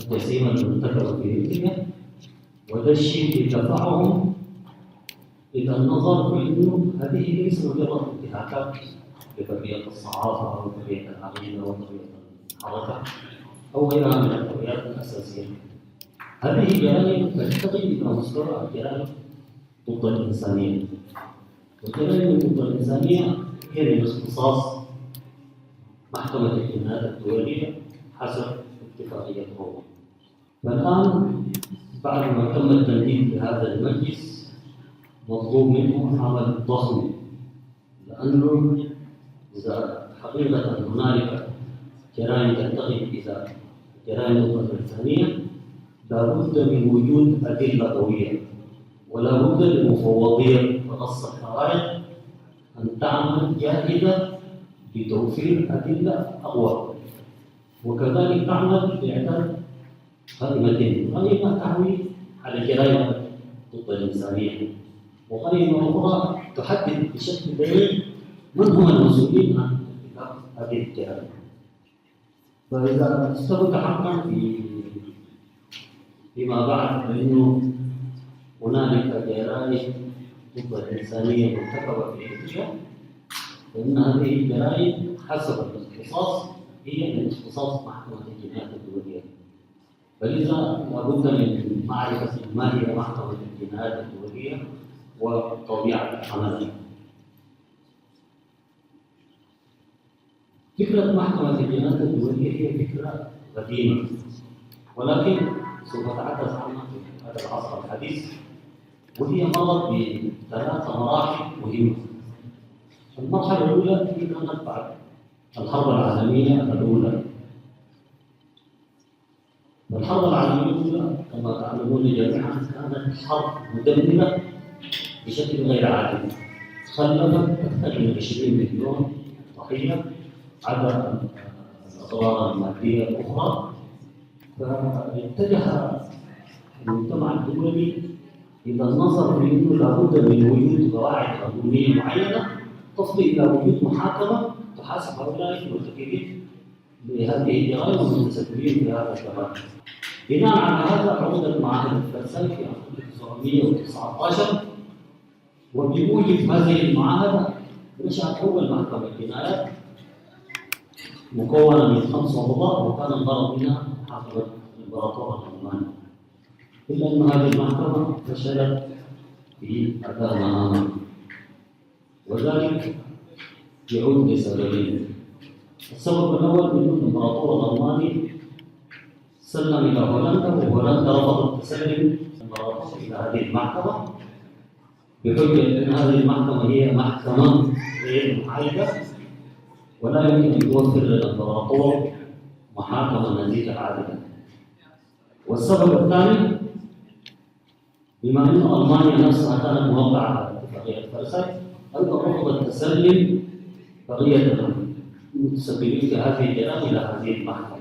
الجسيمة المرتكبة في تلك، وده الشيء دفعهم إلى النظر في أنه هذه ليس مجرد انتهاكات لحرية الصحافة أو حرية العقيدة أو حرية الحركة أو غيرها من الحريات الأساسية. هذه جرائم ترتقي إلى مستوى الجرائم ضد الإنسانية، والجرائم ضد الإنسانية هي من اختصاص محكمة الجنايات الدولية حسب اتفاقية روما. فالآن بعد ما تم التمديد لهذا المجلس مطلوب منه عمل ضخم، لأنه إذا حقيقة هنالك جرائم ترتقي إلى جرائم ضد الإنسانية لابد من وجود أدلة قوية، ولا بد للمفوضية ونص الحقائق أن تعمل جاهدة لتوفير أدلة أقوى، وكذلك تعمل بإعداد قائمة تحوي على الجرائم ضد الإنسانية، وقائمة أخرى تحدد بشكل دقيق من هم المسؤولين عن هذه الجرائم. فإذا ثبت حقا فيما بعد بأنه هنالك جرائم ضد الإنسانية مرتكبة في إثيوبيا، فإن هذه الجرائم حسب الاختصاص هي من اختصاص محكمة الجنايات الدولية. فلذا لابد من معرفة ما هي محكمة الجنايات الدولية وطبيعة عملها. فكرة محكمة الجنايات الدولية هي فكرة قديمة، ولكن سوف أتحدث عنها في هذا العصر الحديث، وهي مرت بثلاث مراحل مهمة. المرحلة الأولى هي كانت بعد الحرب العالمية الأولى. الحرب العالمية الأولى كما تعلمون جميعا كانت حرب مدمرة بشكل غير عادي، خلفت أكثر من 20 مليون ضحية عدا الأضرار المادية الأخرى. فاتجه المجتمع الدولي إلى النظر في أنه لابد من وجود قواعد قانونية معينة تفضي إلى وجود محاكمة تحاسب هؤلاء المرتكبين لهذه الجرائم والمتسببين في هذا الجرائم. بناء على هذا عقدت معاهدة فرساي في 1919، وبموجب هذه المعاهدة نشأت أول محكمة جنايات مكونة من 5 أعضاء، وكان الغرض منها محاكمة الإمبراطور الألماني. إلا أن هذه المحكمة فشلت في أداء مهامها، وذلك يعود لسببين. السبب الأول أن الإمبراطور الألماني سلم إلى هولندا، وهولندا رفضت تسلم الإمبراطور إلى هذه المحكمة بحجة أن هذه المحكمة هي محكمة غير محايدة ولا يمكن أن توفر للإمبراطور محاكمة نزيهة عادلة. والسبب الثاني بما أن ألمانيا نفسها كانت موقعة على اتفاقية فرساي، أيضا رفضت تسلم بقية المتسببين في هذه الجرائم إلى هذه المحكمة.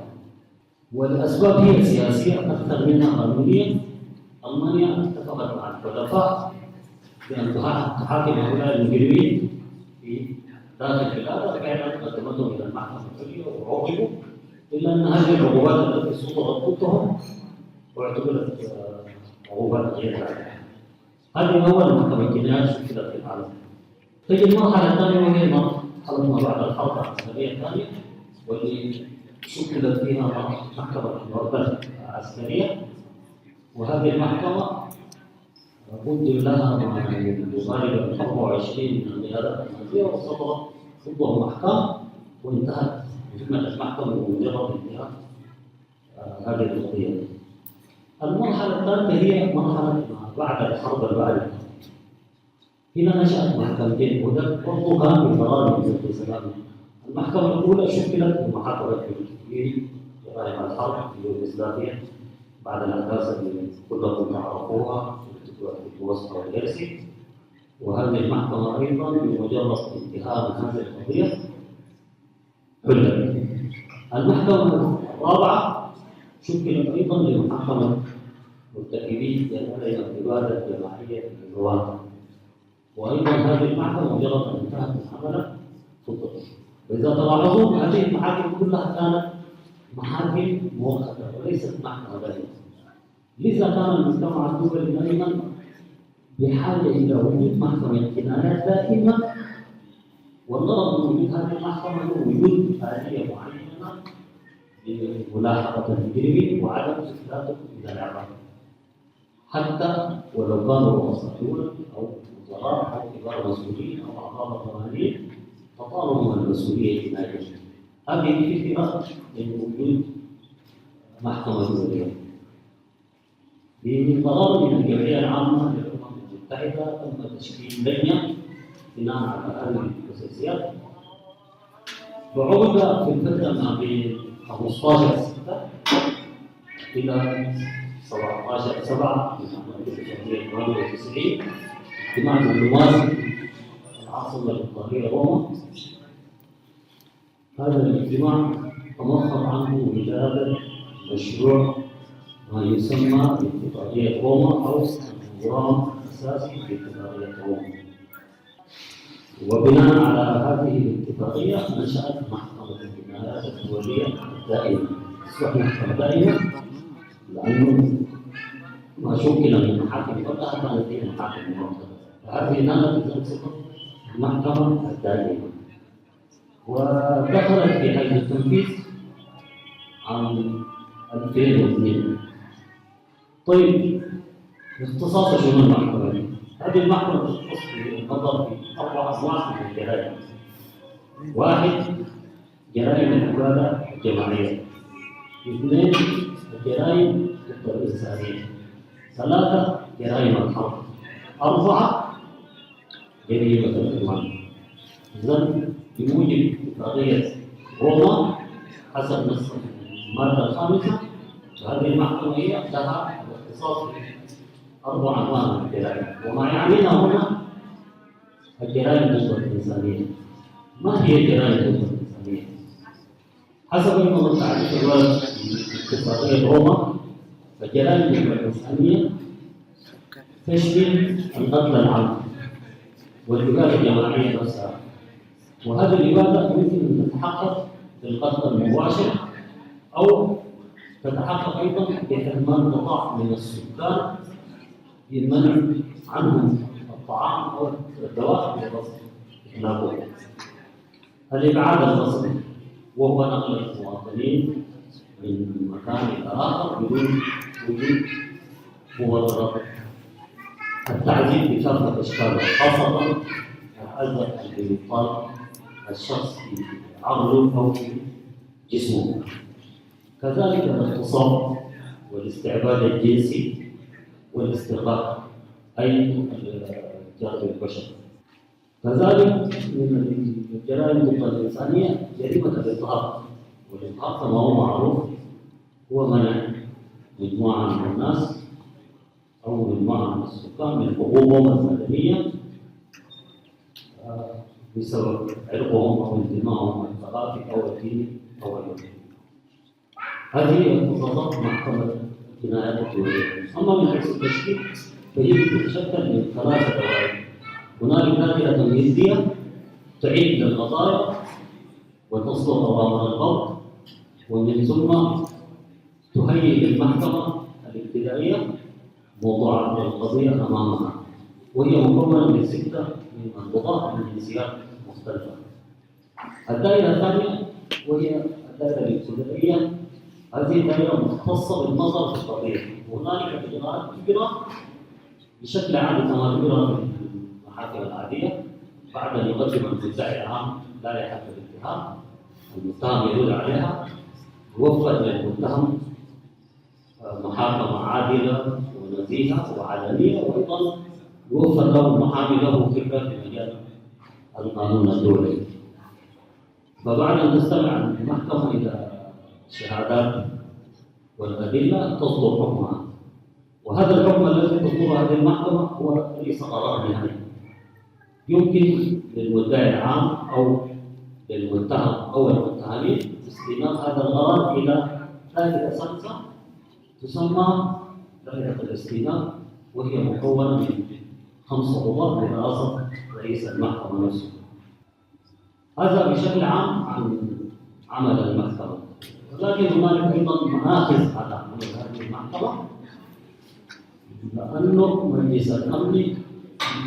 والأسباب هي سياسية أكثر منها قانونية. ألمانيا اتفقت مع الحلفاء بأن تحاكم هؤلاء المجرمين في داخل بلادها، فعلا قدمتهم إلى المحكمة العليا وعوقبوا، إلا أن هذه العقوبات التي صدرت ضدهم واعتبرت عقوبات غير عادلة. هذه أول محكمة جنايات شكلت في العالم. تجي المرحلة الثانية وهي مرحلة ما بعد الحرب العالمية الثانية، واللي شكلت فيها محكمة العقوبات العسكرية. وهذه المحكمة قدم لها ما يقارب 24 من القيادات النازية، وصدرت ضدهم أحكام، وانتهت مهمة المحكمة بمجرد انتهاء هذه القضية. المرحلة الثالثة هي مرحلة ما بعد الحرب الباردة. هنا نشأت محكمتين، وده برضه كان بقرار من وزير السلام. المحكمة الأولى شكلت بمحاكمة في جرائم الحرب في يوغوسلافيا بعد الأحداث اللي كلكم تعرفوها في الوسط والهرسي. وهذه المحكمة أيضا بمجرد انتهاء من هذه القضية حلت. المحكمة الرابعة شكلت أيضا لمحكمة مرتكبي جرائم الإبادة الجماعية في رواندا، وأيضا هذه المحكمة مجرد أن انتهت من عملها فضلت. وإذا تلاحظون هذه المحاكم كلها كانت محاكم مؤقتة وليست محكمة دائمة. لذا كان المجتمع الدولي دائما بحاجة إلى وجود محكمة جنايات دائمة، والغرض من وجود هذه المحكمة هو وجود آلية معينة لملاحقة المجرمين وعدم إسلاتهم إلى العقاب، حتى ولو كانوا رؤساء دول أو وزراء أو كبار مسؤولين أو أعضاء برلمانيين تطالبوا من المسؤولية الجنائية. هذه فكرة من وجود محكمة دولية. بقرار من الجمعية العامة للأمم المتحدة تم تشكيل لجنة بناء على هذه الأساسيات، وعقد في الفترة ما بين 15/6 إلى 17/7 من 1998 اجتماع دبلوماسي في العاصمة الإيطالية روما. هذا الاجتماع تمخض عنه ولادة مشروع ما يسمى باتفاقية روما أو النظام الأساسي لاتفاقية روما. وبناء على هذه الاتفاقية نشأت محكمة الجنايات الدولية الدائمة. أصبحت محكمة دائمة لأنه ما شكل من محاكم قبلها كانت هي محاكم مؤقتة، فهذه نالت تنصب المحكمة الدائمة. ودخلت في حيز التنفيذ عام 2002. طيب اختصاص شنو المحكمة؟ هذه المحكمة تختص بالنظر في 4 أنواع من الجرائم. 1 جرائم الإبادة الجماعية، 2 الجرائم ضد الإنسانية، 3 جرائم الحرب، 4 جريمة الإيمان. إذن بموجب اتفاقية روما حسب نص المادة 5 هذه المحكمة هي لها اختصاص في 4 أنواع من الجرائم. وما يعنينا هنا الجرائم ضد الإنسانية. ما هي الجرائم ضد الإنسانية؟ حسب ما تعريف الوالد في اتفاقية روما، فالجرائم ضد الإنسانية تشمل القتل العمد والإبادة الجماعية نفسها. وهذه الإبادة يمكن أن تتحقق بالقتل المباشر أو تتحقق أيضا بحرمان قطاع من السكان بمنع عنهم الطعام أو الدواء بغصب إخلاقه. الإبعاد الغصب وهو نقل المواطنين من مكان إلى آخر بدون وجود قوة الرفض. التعذيب بكافة أشكاله، خاصة الأذى الذي يطال الشخص في عقله أو في جسمه. كذلك الاغتصاب والاستعباد الجنسي والاستغراق أي جرائم البشر. كذلك من الجرائم ضد الإنسانية جريمة الإرهاب. والإرهاب كما هو معروف هو منع مجموعة من الناس أو مجموعة من السكان من حقوقهم المدنية بسبب عرقهم أو انتمائهم الثقافي أو الديني أو الوطني. هذه اختصاصات محكمة الجنايات الدولية. أما من حيث التشكيل فهي تتشكل من 3 دوائر. هنالك دائرة تمهيدية تعد للقضايا وتصدر أوامر الضبط، ومن ثم تهيئ للمحكمة الابتدائية موضوعات القضية أمامها، وهي مكونة من 6 من القضاة من جنسيات مختلفة. الدائرة الثانية وهي الدائرة الابتدائية، هذه الدائرة مختصة بالنظر في القضية، وهنالك إجراءات كبيرة بشكل عام كما يجرى في المحاكم العادية. بعد أن يقدم المدعي العام لائحة الاتهام المتهم يدل عليها، يوفر للمتهم محاكمة عادلة ونزيهة وعلنية، وأيضا يوفر له محامي له خبرة في مجال القانون الدولي. فبعد أن تستمع المحكمة إلى الشهادات والأدلة تصدر حكمها، وهذا الحكم الذي تصدر هذه المحكمة هو ليس قرار نهائي. يمكن للمدعي العام أو للمتهم أو المتهمين استئناف هذا القرار إلى ثالث سلسة تسمى لائحة الاستئناف، وهي مكونة من 5 قضاة برئاسة رئيس المحكمة نفسه. هذا بشكل عام عن عمل المحكمة. ولكن هنالك أيضا مآخذ على عمل هذه المحكمة، لأنه مجلس الأمن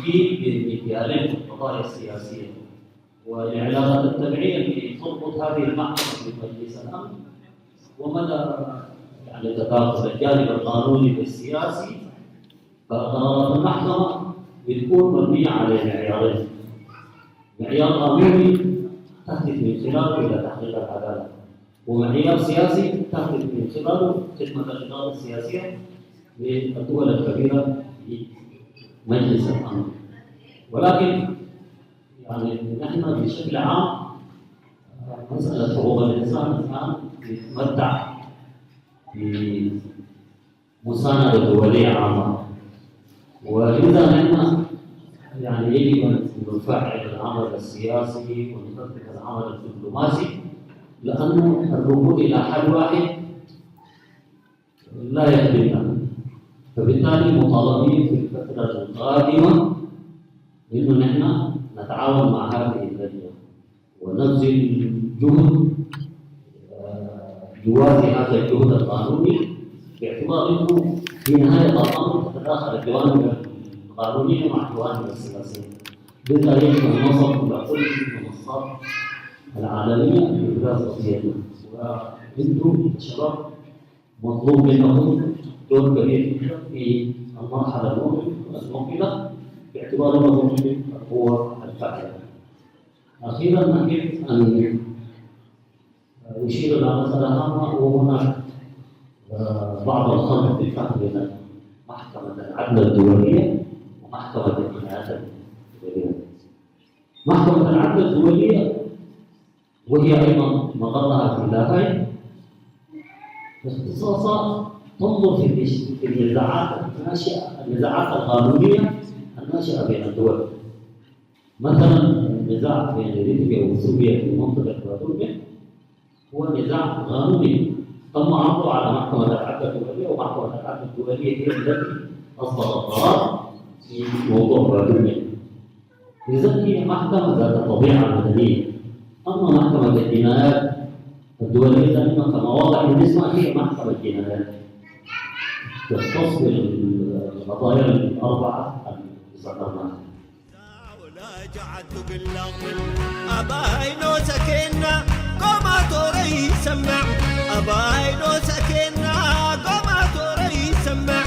يجيب بمكيالين في القضايا السياسية، والعلاقات التبعية التي تربط هذه المحكمة بمجلس الأمن ومدى تكافؤ الجانب القانوني والسياسي. فقرارات المحكمة بتكون مبنية على معيارين: معيار قانوني تهدف من خلاله إلى تحقيق العدالة، ومعيار سياسي تهدف من خلاله خدمة الإدارة السياسية للدول الكبيرة في مجلس الأمن. ولكن نحن بشكل عام مسألة حقوق الإنسان الآن تتمتع بمساندة دولية عامة، ولذا نحن يجب أن نفعل العمل السياسي ونطبق العمل الدبلوماسي، لأنه الركود إلى حل واحد لا يخدمنا. فبالتالي مطالبين في الفترة القادمة إنه نحن نتعاون مع هذه اللجنة ونبذل جهد يوازي هذا الجهد القانوني، باعتبار انه في نهايه الامر تتداخل الجوانب القانونيه مع الجوانب السياسيه. لذا يجب ان نصل الى كل المنصات العالميه لابراز قضيتنا. وانتم الشباب مطلوب منكم دور كبير جدا في المرحله المقبله باعتبار انه القوه الفاعله. اخيرا نحب ان يشير إلى مسألة هامة، وهناك بعض الخلط في الفهم بين محكمة العدل الدولية ومحكمة الجنايات الدولية. محكمة العدل الدولية وهي أيضا مقرها في لاهاي باختصاصا تنظر في النزاعات القانونية الناشئة بين الدول. مثلا النزاع بين ليبيا وسوريا في منطقة بادوميا هو نزاع قانوني تم عرضه على محكمة العدل الدولية، ومحكمة العدل الدولية هي التي أصدرت قرار في موضوع بادوميا. إذن هي محكمة ذات طبيعة مدنية. أما محكمة الجنايات الدولية كما واضح من اسمها هي محكمة الجنايات، تختص بالقضايا الأربعة التي ذكرناها. جعلت باللغم أباينو سكينة قوما توري سمع أباينو سكينة قوما توري سمع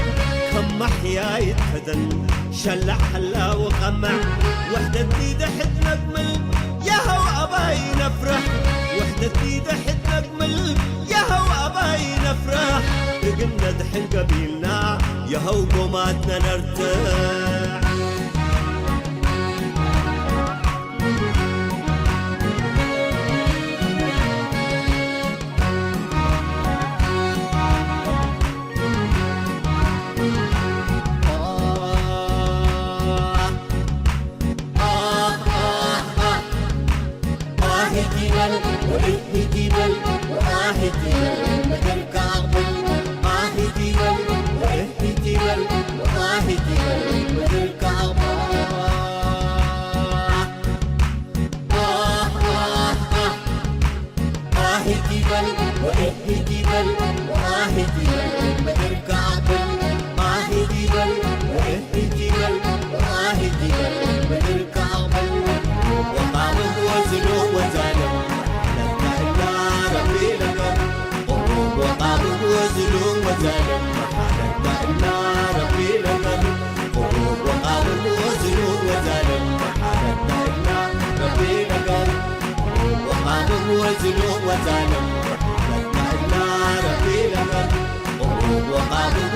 كم محيا يتهدن شلع حلا وقمع وحدة جديدة حد نجمل ياهو أباي نفرح وحدة جديدة حد نجمل ياهو أباي نفرح بقلنا دحين قبيلنا ياهو قوماتنا نرتاح.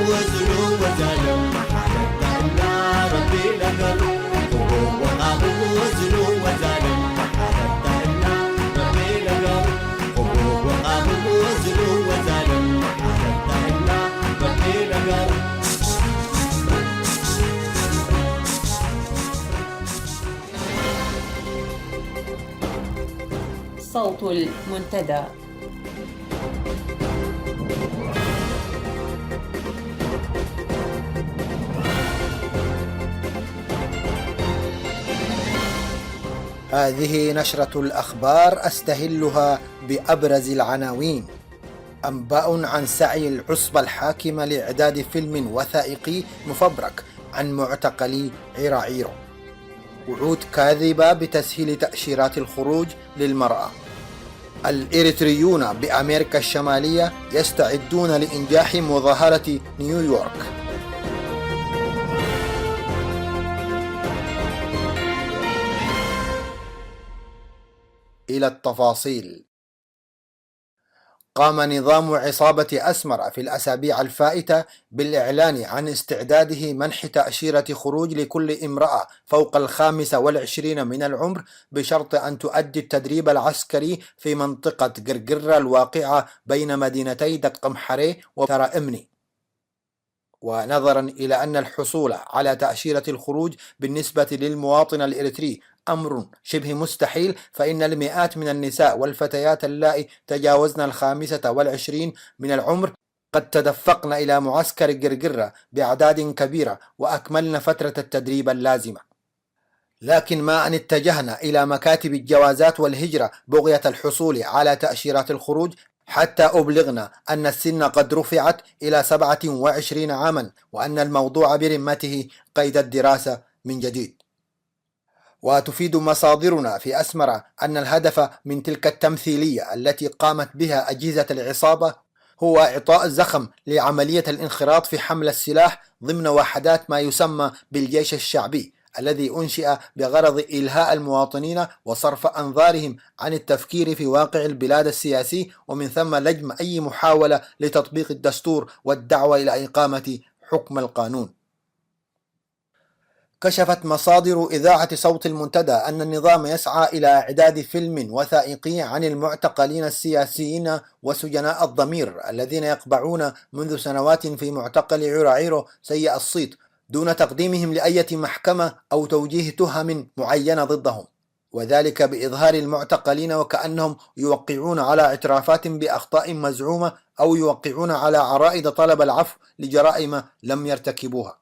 وزنو وزالم حالتا إلا ربي لقر وقام وزنو وزالم حالتا إلا ربي لقر وقام وزنو وزالم حالتا إلا ربي لقر صوت المنتدى. هذه نشرة الأخبار أستهلها بأبرز العناوين. أنباء عن سعي العصبة الحاكمة لإعداد فيلم وثائقي مفبرك عن معتقلي عراعيرو. وعود كاذبة بتسهيل تأشيرات الخروج للمرأة. الإريتريون بأمريكا الشمالية يستعدون لإنجاح مظاهرة نيويورك. إلى التفاصيل. قام نظام عصابة أسمر في الأسابيع الفائتة بالإعلان عن استعداده منح تأشيرة خروج لكل امرأة فوق 25 من العمر بشرط أن تؤدي التدريب العسكري في منطقة قرقرة الواقعة بين مدينتي دقمحري وترى إمني. ونظرا إلى أن الحصول على تأشيرة الخروج بالنسبة للمواطن الإريتري أمر شبه مستحيل، فإن المئات من النساء والفتيات اللائي تجاوزن 25 من العمر قد تدفقن إلى معسكر قرقرة بأعداد كبيرة وأكملن فترة التدريب اللازمة. لكن ما أن اتجهنا إلى مكاتب الجوازات والهجرة بغية الحصول على تأشيرات الخروج حتى أبلغنا أن السن قد رفعت إلى 27 عاما وأن الموضوع برمته قيد الدراسة من جديد. وتفيد مصادرنا في أسمرة أن الهدف من تلك التمثيلية التي قامت بها أجهزة العصابة هو إعطاء الزخم لعملية الانخراط في حمل السلاح ضمن وحدات ما يسمى بالجيش الشعبي، الذي أنشئ بغرض إلهاء المواطنين وصرف أنظارهم عن التفكير في واقع البلاد السياسي، ومن ثم لجم أي محاولة لتطبيق الدستور والدعوة إلى إقامة حكم القانون. كشفت مصادر إذاعة صوت المنتدى أن النظام يسعى إلى إعداد فيلم وثائقي عن المعتقلين السياسيين وسجناء الضمير الذين يقبعون منذ سنوات في معتقل عراعيرو سيء الصيت دون تقديمهم لأي محكمة أو توجيه تهم معينة ضدهم، وذلك بإظهار المعتقلين وكأنهم يوقعون على اعترافات بأخطاء مزعومة أو يوقعون على عرائض طلب العفو لجرائم لم يرتكبوها.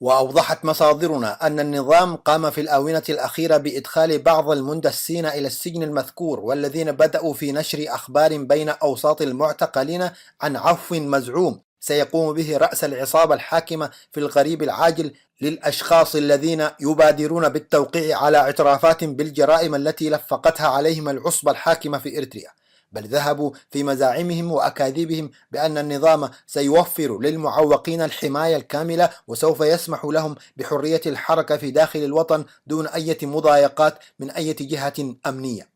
وأوضحت مصادرنا أن النظام قام في الآونة الأخيرة بإدخال بعض المندسين إلى السجن المذكور، والذين بدأوا في نشر أخبار بين أوساط المعتقلين عن عفو مزعوم سيقوم به رأس العصابة الحاكمة في القريب العاجل للأشخاص الذين يبادرون بالتوقيع على اعترافات بالجرائم التي لفقتها عليهم العصبة الحاكمة في إريتريا. بل ذهبوا في مزاعمهم وأكاذيبهم بأن النظام سيوفر للمعوقين الحماية الكاملة وسوف يسمح لهم بحرية الحركة في داخل الوطن دون أي مضايقات من أي جهة أمنية.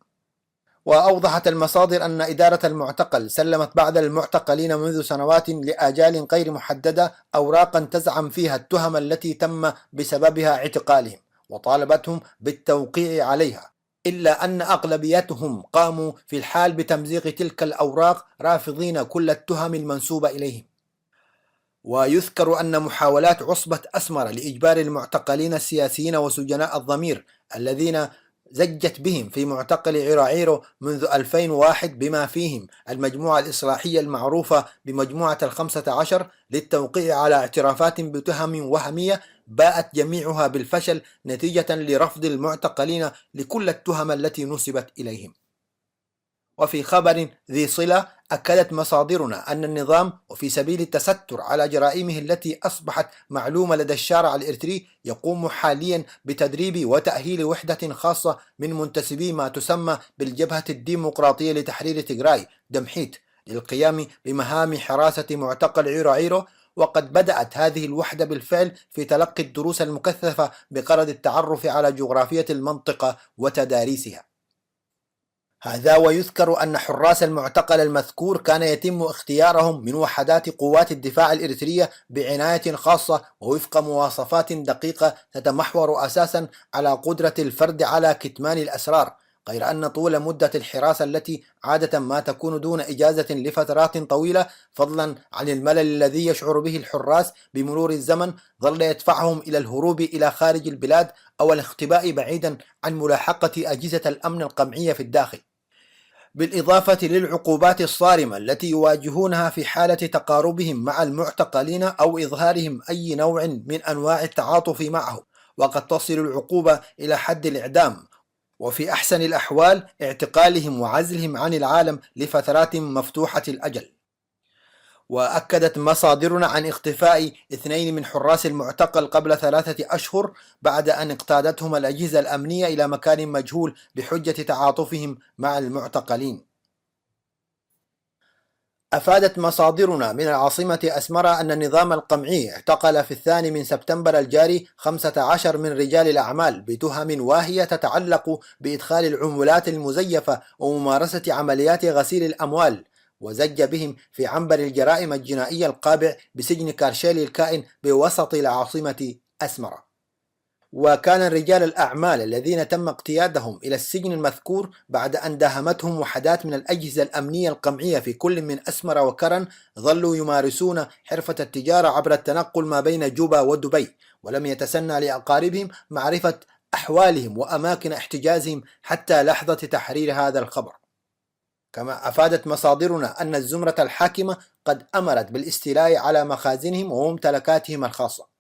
وأوضحت المصادر أن إدارة المعتقل سلمت بعض المعتقلين منذ سنوات لآجال غير محددة أوراقا تزعم فيها التهم التي تم بسببها اعتقالهم، وطالبتهم بالتوقيع عليها، إلا أن أغلبيتهم قاموا في الحال بتمزيق تلك الأوراق رافضين كل التهم المنسوبة إليهم. ويذكر أن محاولات عصبة أسمر لإجبار المعتقلين السياسيين وسجناء الضمير الذين زجت بهم في معتقل عراعيرو منذ 2001 بما فيهم المجموعة الإصلاحية المعروفة بمجموعة 15 للتوقيع على اعترافات بتهم وهمية باءت جميعها بالفشل نتيجة لرفض المعتقلين لكل التهم التي نسبت إليهم. وفي خبر ذي صلة أكدت مصادرنا أن النظام وفي سبيل التستر على جرائمه التي أصبحت معلومة لدى الشارع الإريتري يقوم حاليا بتدريب وتأهيل وحدة خاصة من منتسبي ما تسمى بالجبهة الديمقراطية لتحرير تيغراي دمحيت للقيام بمهام حراسة معتقل عراعيرو. وقد بدأت هذه الوحدة بالفعل في تلقي الدروس المكثفة بغرض التعرف على جغرافية المنطقة وتداريسها. هذا ويذكر أن حراس المعتقل المذكور كان يتم اختيارهم من وحدات قوات الدفاع الإريترية بعناية خاصة ووفق مواصفات دقيقة تتمحور أساسا على قدرة الفرد على كتمان الأسرار، غير أن طول مدة الحراسة التي عادة ما تكون دون إجازة لفترات طويلة فضلا عن الملل الذي يشعر به الحراس بمرور الزمن ظل يدفعهم إلى الهروب إلى خارج البلاد أو الاختباء بعيدا عن ملاحقة أجهزة الأمن القمعية في الداخل، بالإضافة للعقوبات الصارمة التي يواجهونها في حالة تقاربهم مع المعتقلين أو إظهارهم أي نوع من أنواع التعاطف معهم، وقد تصل العقوبة إلى حد الإعدام، وفي أحسن الأحوال اعتقالهم وعزلهم عن العالم لفترات مفتوحة الأجل. وأكدت مصادرنا عن اختفاء 2 من حراس المعتقل قبل 3 أشهر بعد أن اقتادتهم الأجهزة الأمنية إلى مكان مجهول بحجة تعاطفهم مع المعتقلين. أفادت مصادرنا من العاصمة أسمرة أن النظام القمعي اعتقل في 2 سبتمبر الجاري 15 من رجال الأعمال بتهم واهية تتعلق بإدخال العملات المزيفة وممارسة عمليات غسيل الأموال، وزج بهم في عنبر الجرائم الجنائية القابع بسجن كارشيلي الكائن بوسط العاصمة أسمرة. وكان رجال الأعمال الذين تم اقتيادهم إلى السجن المذكور بعد أن داهمتهم وحدات من الأجهزة الأمنية القمعية في كل من أسمرة وكرن ظلوا يمارسون حرفة التجارة عبر التنقل ما بين جوبا ودبي، ولم يتسنى لأقاربهم معرفة أحوالهم وأماكن احتجازهم حتى لحظة تحرير هذا الخبر. كما أفادت مصادرنا أن الزمرة الحاكمة قد أمرت بالاستيلاء على مخازنهم وممتلكاتهم الخاصة.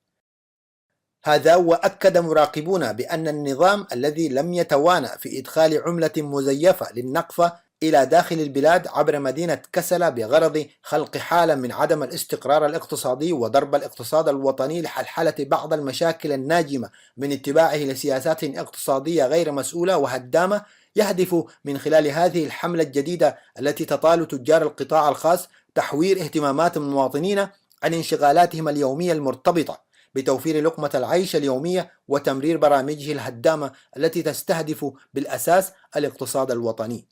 هذا وأكد مراقبون بأن النظام الذي لم يتوانى في إدخال عملة مزيفة للنقفة إلى داخل البلاد عبر مدينة كسلا بغرض خلق حالة من عدم الاستقرار الاقتصادي وضرب الاقتصاد الوطني لحلحلة بعض المشاكل الناجمة من اتباعه لسياسات اقتصادية غير مسؤولة وهدامة، يهدف من خلال هذه الحملة الجديدة التي تطال تجار القطاع الخاص تحوير اهتمامات المواطنين عن انشغالاتهم اليومية المرتبطة بتوفير لقمة العيش اليومية وتمرير برامجه الهدامة التي تستهدف بالأساس الاقتصاد الوطني.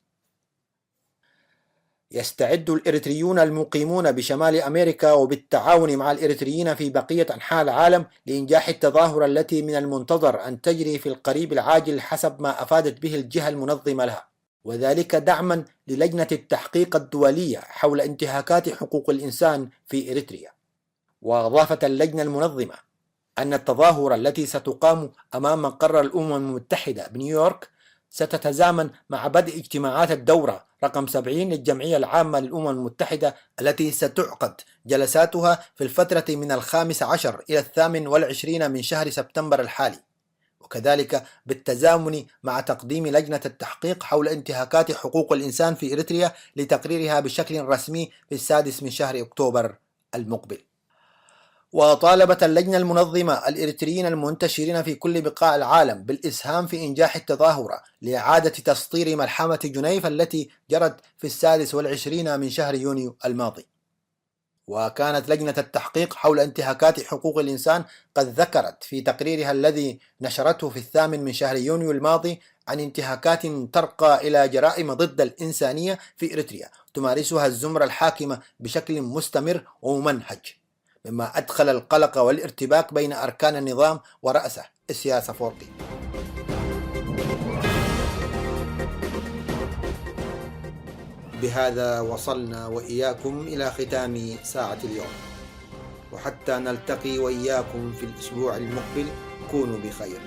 يستعد الإريتريون المقيمون بشمال أمريكا وبالتعاون مع الإريتريين في بقية أنحاء العالم لإنجاح التظاهرة التي من المنتظر أن تجري في القريب العاجل حسب ما أفادت به الجهة المنظمة لها، وذلك دعما للجنة التحقيق الدولية حول انتهاكات حقوق الإنسان في إريتريا. وأضافت اللجنة المنظمة أن التظاهرة التي ستقام أمام مقر الأمم المتحدة بنيويورك ستتزامن مع بدء اجتماعات الدورة رقم 70 للجمعية العامة للأمم المتحدة التي ستعقد جلساتها في الفترة من 15 إلى 28 من شهر سبتمبر الحالي، وكذلك بالتزامن مع تقديم لجنة التحقيق حول انتهاكات حقوق الإنسان في إريتريا لتقريرها بشكل رسمي في 6 من شهر أكتوبر المقبل. وطالبت اللجنة المنظمة الإريتريين المنتشرين في كل بقاع العالم بالإسهام في إنجاح التظاهرة لإعادة تسطير ملحمة جنيف التي جرت في 26 من شهر يونيو الماضي. وكانت لجنة التحقيق حول انتهاكات حقوق الإنسان قد ذكرت في تقريرها الذي نشرته في 8 من شهر يونيو الماضي عن انتهاكات ترقى إلى جرائم ضد الإنسانية في إريتريا تمارسها الزمرة الحاكمة بشكل مستمر وممنهج، مما أدخل القلق والارتباك بين أركان النظام ورأسه إسياس أفورقي. بهذا وصلنا وإياكم إلى ختام ساعة اليوم، وحتى نلتقي وإياكم في الأسبوع المقبل كونوا بخير.